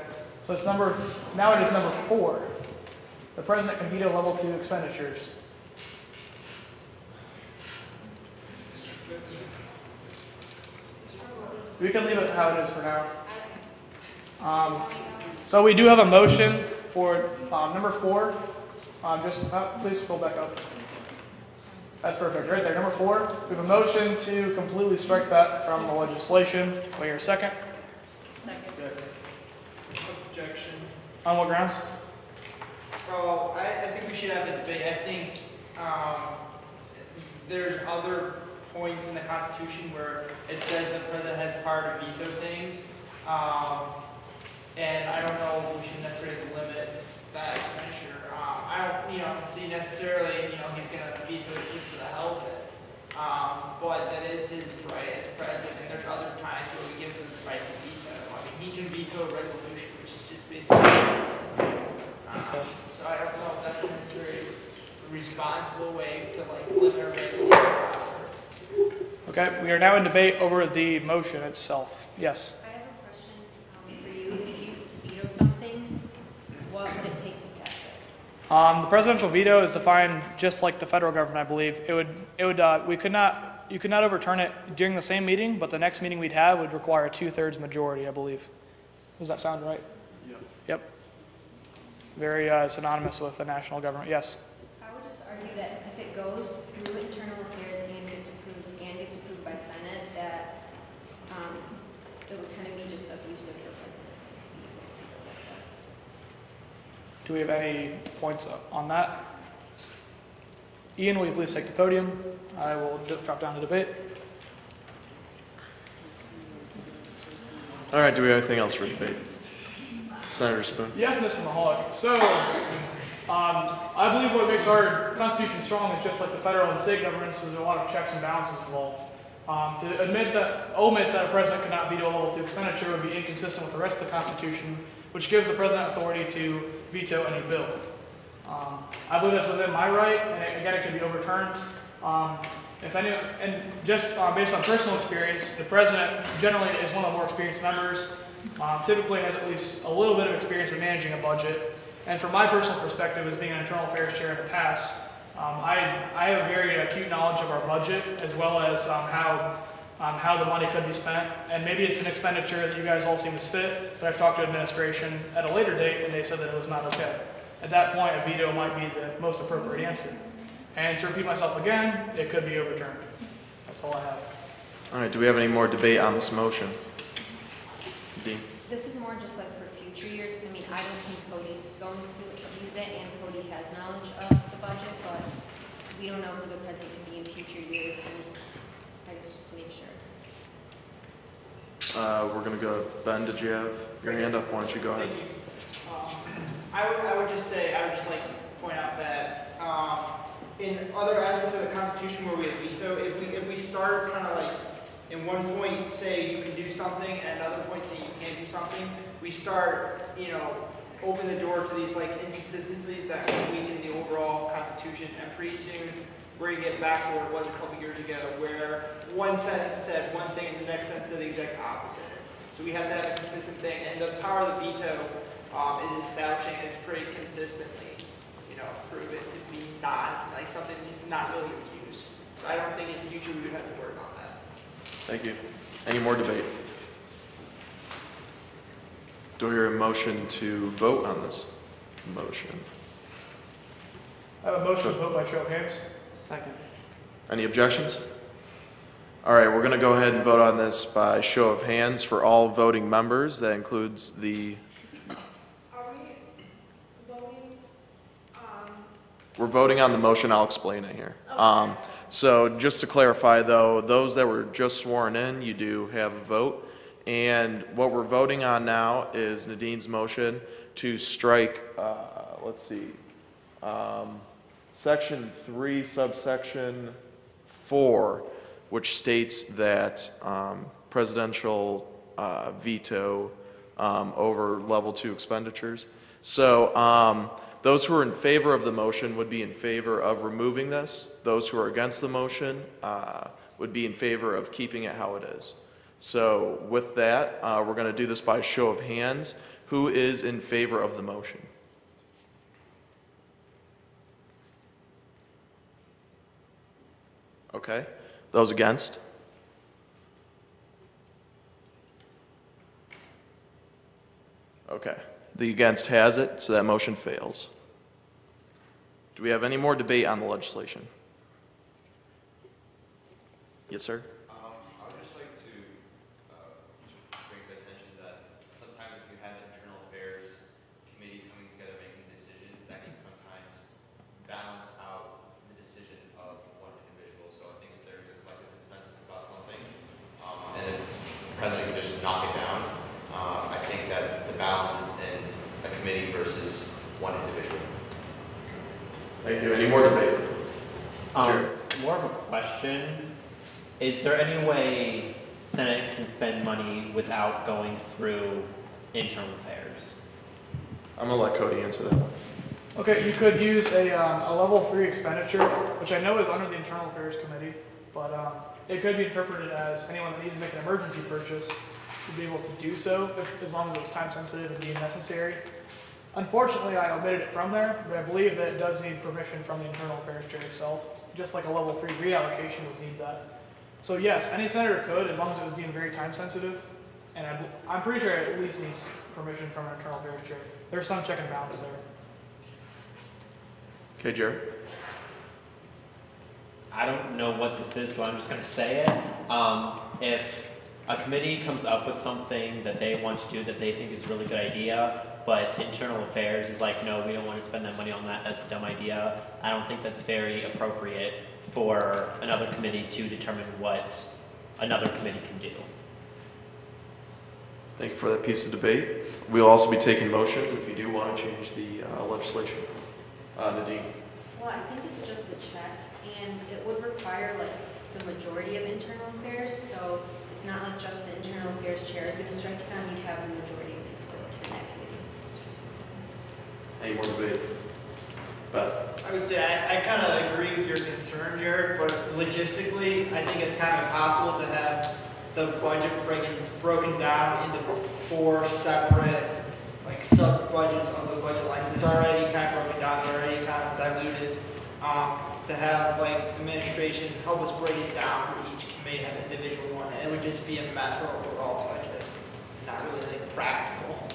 So it's now it is number 4. The president can veto level 2 expenditures. We can leave it how it is for now. So we do have a motion for number 4. Please scroll back up. That's perfect, right there. Number 4, we have a motion to completely strike that from the legislation. Wait a second. Second. Objection. On what grounds? Well, I think we should have a debate. I think there's other points in the Constitution where it says the president has power to veto things. And I don't know if we should necessarily limit that expenditure. I don't, see necessarily, he's going to veto it just for the hell of it. But that is his right as president, and there's other times where we give him the right to veto. I mean, he can veto a resolution, which is just basically. So I don't know if that's necessarily a responsible way to limit our regulation. Okay, we are now in debate over the motion itself. Yes. I have a question for you. If you veto something, what would it take to pass it? The presidential veto is defined just like the federal government, I believe. You could not overturn it during the same meeting, but the next meeting we'd have would require a 2/3 majority, I believe. Does that sound right? Yep. Very synonymous with the national government. Yes. I would just argue that if it goes through internal affairs and gets approved by Senate, that it would kind of be just abusive for president to be able to veto like that. Do we have any points on that? Ian, will you please take the podium? I will drop down to debate. All right, do we have anything else for debate? Senator Spoon. Yes, Mr. Mahalik. So, I believe what makes our Constitution strong is just like the federal and state governments, there's a lot of checks and balances involved. To omit that a president cannot veto a level 2 expenditure would be inconsistent with the rest of the Constitution, which gives the president authority to veto any bill. I believe that's within my right, and again, it can be overturned. Based on personal experience, the president generally is one of the more experienced members. Typically has at least a little bit of experience in managing a budget. And from my personal perspective, as being an internal affairs chair in the past, I have a very acute knowledge of our budget, as well as how the money could be spent. And maybe it's an expenditure that you guys all seem to fit, but I've talked to administration at a later date, and they said that it was not okay. At that point, a veto might be the most appropriate answer. And to repeat myself again, it could be overturned. That's all I have. All right, do we have any more debate on this motion? Dean. This is more just like for future years. I mean, I don't think Cody's going to use it, and Cody has knowledge of the budget, but we don't know who the president can be in future years, and I guess just to make sure. We're going to go, Ben, did you have your hand up? Why don't you go ahead? I would just like to point out that in other aspects of the Constitution where we have veto, if we start kind of like in one point say you can do something and another point say you can't do something, we start, open the door to these inconsistencies that can weaken the overall Constitution, and pretty soon we're going to get back to what it was a couple years ago, where one sentence said one thing and the next sentence said the exact opposite. So we have to have a consistent thing, and the power of the veto is establishing it's pretty consistently, proven to be something not really used. So I don't think in the future we would have to work on that. Thank you. Any more debate? Do we hear a motion to vote on this motion? I have a motion to vote by show of hands. Second. Any objections? All right, we're going to go ahead and vote on this by show of hands for all voting members. That includes the... Are we voting We're voting on the motion. I'll explain it here. So just to clarify, though, those that were just sworn in, you do have a vote. And what we're voting on now is Nadine's motion to strike, let's see, Section 3, subsection 4, which states that presidential veto over level 2 expenditures. So those who are in favor of the motion would be in favor of removing this. Those who are against the motion would be in favor of keeping it how it is. So with that, we're going to do this by show of hands. Who is in favor of the motion? Okay. Those against? Okay. The against has it, so that motion fails. Do we have any more debate on the legislation? Yes, sir? I would just like to bring to attention that sometimes if you have an internal affairs committee coming together making a decision, that can sometimes balance out the decision of one individual. So I think if there's a collective consensus about something, and the president can just knock it down, I think that the balance is in a committee versus one individual. Thank you. Any more debate? More of a question. Is there any way Senate can spend money without going through internal affairs? I'm going to let Cody answer that one. Okay, you could use a level 3 expenditure, which I know is under the Internal Affairs Committee, but it could be interpreted as anyone that needs to make an emergency purchase would be able to do so, as long as it's time sensitive and deemed necessary. Unfortunately, I omitted it from there, but I believe that it does need permission from the Internal Affairs Chair itself, just like a level 3 reallocation would need that. So yes, any senator could, as long as it was deemed very time sensitive, and I'm pretty sure it at least needs permission from an Internal Affairs Chair. There's some check and balance there. Okay, Jared? I don't know what this is, so I'm just going to say it. If a committee comes up with something that they want to do that they think is a really good idea, but internal affairs is like, no, we don't want to spend that money on that, that's a dumb idea, I don't think that's very appropriate for another committee to determine what another committee can do. Thank you for that piece of debate. We'll also be taking motions if you do want to change the legislation. Nadine? Well, I think it's just a check, and it would require like the majority of internal affairs, so it's not like just the internal affairs chair is going to strike it down, you'd have the majority of people in that committee. Any more debate? Beth? I would say I kind of agree with your concern, Jared, but logistically, I think it's kind of impossible to have the budget broken down into 4 separate like sub-budgets of the budget lines. It's already kind of broken down, it's already kind of diluted. To have like administration help us break it down for each committee, have an individual one, it would just be a mess for overall budget. Not really like practical.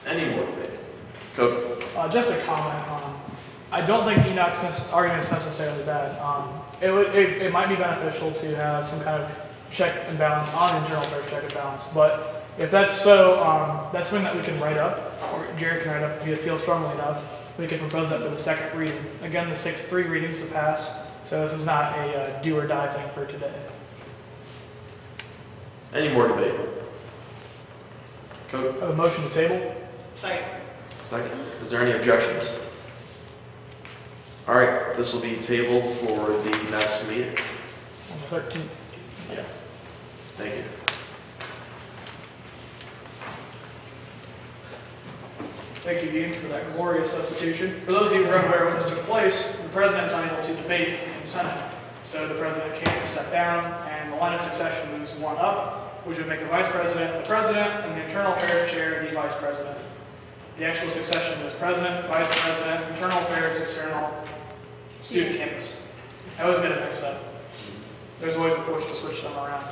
Any more debate? Cody? Just a comment on, I don't think Enoch's argument is necessarily bad. It might be beneficial to have some kind of check and balance on internal affairs check and balance, but if that's so, that's something that we can write up, or Jared can write up if you feel strongly enough. We can propose that for the second reading. Again, the 3 readings to pass, so this is not a do or die thing for today. Any more debate? Cody? A motion to table? Second. Second. Is there any objections? All right, this will be tabled for the next meeting. On the 13th. Yeah. Thank you. Thank you, Dean, for that glorious substitution. For those of you who are unaware of what took place, the president's unable to debate in Senate. So the president can't step down, and the line of succession moves one up, which would make the vice president, and the internal affairs chair the vice president. The actual succession is president, vice president, internal affairs, external, student campus. I always get it mixed up. There's always a push to switch them around.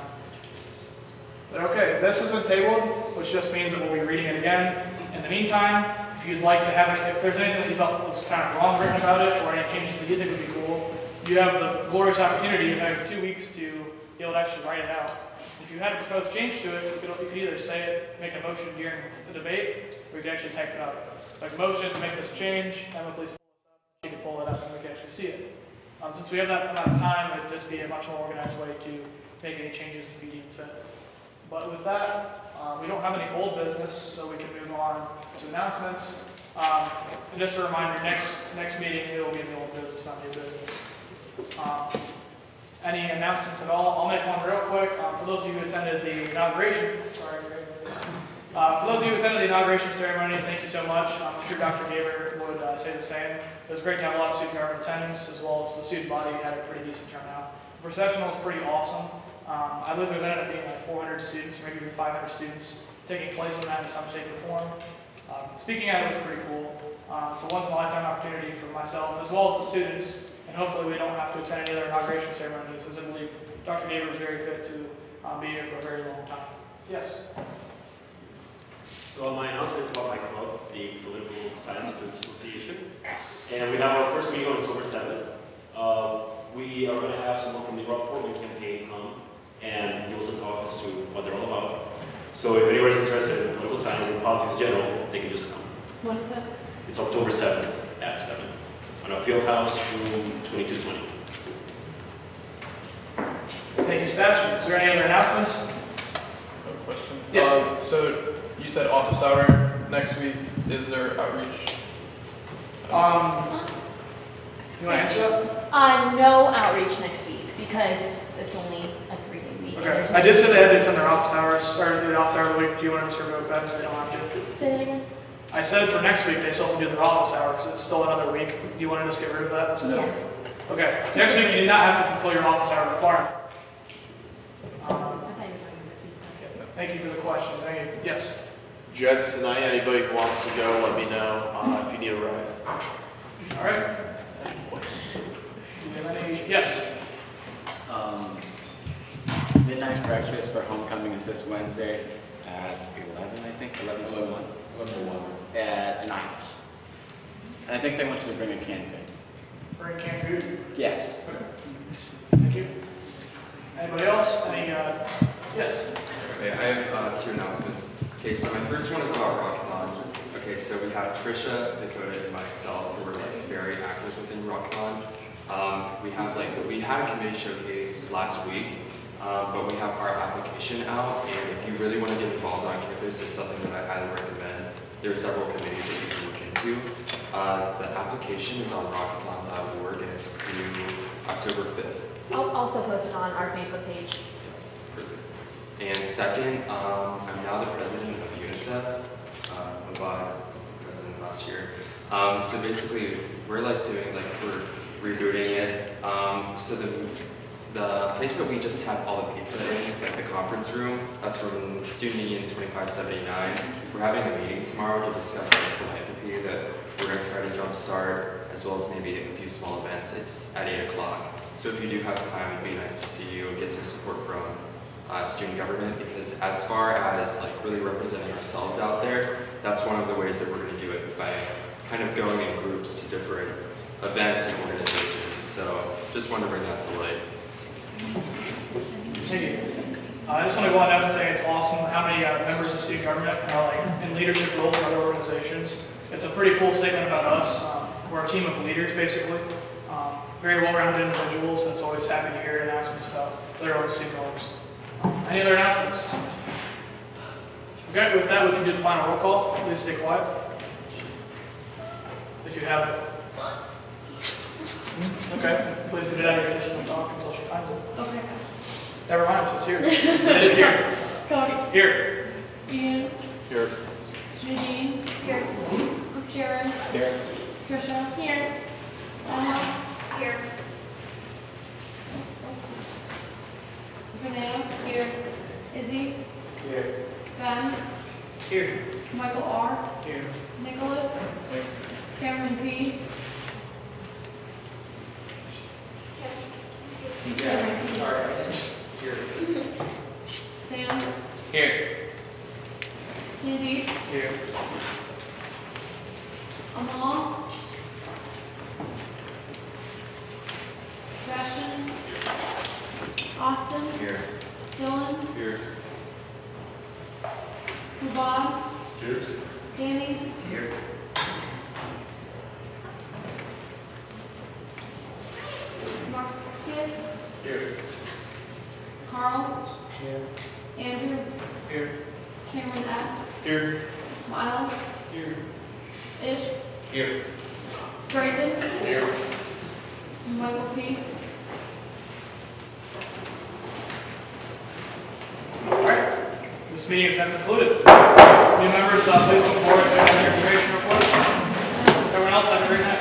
But okay, this has been tabled, which just means that we'll be reading it again. In the meantime, if you'd like to have any, if there's anything that you felt was kind of wrong written about it, or any changes that you think would be cool, you have the glorious opportunity of having 2 weeks to be able to actually write it out. If you had a proposed change to it, you could either say it, make a motion during the debate, or you could actually type it out. Like, motion to make this change, Emma, please pull this up. You could actually see it. Since we have that amount of time, it'd just be a much more organized way to make any changes if you deem fit. But with that, we don't have any old business, so we can move on to announcements. And just a reminder, next meeting, it will be the old business, not new business. Any announcements at all? I'll make one real quick. For those of you who attended the inauguration, for those of you who attended the inauguration ceremony, thank you so much. I'm sure Dr. Gaber would say the same. It was great to have a lot of student government attendance, as well as the student body had a pretty decent turnout. The processional was pretty awesome. I believe there ended up being like 400 students, or maybe even 500 students, taking place in that in some shape or form. Speaking at it was pretty cool. It's a once-in-a-lifetime opportunity for myself, as well as the students, and hopefully we don't have to attend any other inauguration ceremonies, as I believe Dr. Gaber is very fit to be here for a very long time. Yes? So my announcement is about my club, the Political Science Students Association. And we have our first meeting on October 7th. We are going to have someone from the Portland campaign come and give us a talk as to what they're all about. So if anyone is interested in political science or politics in general, they can just come. When is that? It's October 7th at 7 on a field house, room 2220. Thank you, Sebastian. Is there any other announcements? A question. Yes. So you said office hour next week. Is there outreach? You want to answer that? No outreach next week because it's only a 3-day week. Okay. I did say they had to attend their office hours, or the office hour of the week. Do you want to revoke that so they don't have to? Say that again? I said for next week they still have to do their office hour because it's still another week. Do you want to just get rid of that? Yeah. Okay. Next week you do not have to fulfill your office hour requirement. I thought you were talking this week. So. Thank you for the question. Thank you. Yes. Jets tonight, anybody who wants to go, let me know if you need a ride. All right. Do you have any? Yes. Midnight breakfast for homecoming is this Wednesday at 11, I think, 11 to 1. 11 to 1. At an house. And I think they want you to bring a canned good. Bring canned food? Yes. Okay. Thank you. Anybody else? Any, yes? Okay, I have 2 announcements. Okay, so my first one is about RockCon. Okay, so we have Trisha, Dakota, and myself who were very active within RockCon. We had a committee showcase last week, but we have our application out, and if you really want to get involved on campus, it's something that I highly recommend. There are several committees that you can look into. The application is on rockcon.org, and it's due October 5th. I'll also post it on our Facebook page. Perfect. And second, I'm now the president of UNICEF. Mubad was the president last year. So basically, we're we're rebooting it. So the place that we just have all the pizza in, like the conference room, that's from Student Union 2579. We're having a meeting tomorrow to discuss philanthropy that we're going to try to jumpstart, as well as maybe a few small events. It's at 8 o'clock. So if you do have time, it'd be nice to see you and get some support from student government, because as far as really representing ourselves out there, that's one of the ways that we're going to do it, by kind of going in groups to different events and organizations. So just want to bring that to light. Thank you. I just want to go on down and say it's awesome how many members of student government are in leadership roles in other organizations. It's a pretty cool statement about us. We're a team of leaders, basically. Very well-rounded individuals, and it's always happy to hear announcements about their own student roles. Any other announcements? Okay, with that, we can do the final roll call. Please stay quiet. If you have it. Okay, please get it out of your system and talk until she finds it. Okay. Never mind, it's here. It is here. Cody. Here. Ian. Here. Nadine. Here. Karen. Here. Trisha. Here. Emma. Here. Renee. Here. Izzy. Here. Ben. Here. Michael R. Here. Nicholas. Here. Cameron P. Yeah. Sorry. Here. Sam. Here. Cindy. Here. Amal. Sebastian. Austin. Here. Dylan. Here. Mubad. Here. Danny. Here. Here. Carl, Here. Andrew, Here. Cameron F, Here. Miles, Here. Ish, Here. Brandon, Here. Michael P. Alright, this meeting is now concluded. New members, please come forward to have your information report. Everyone else, have a great night.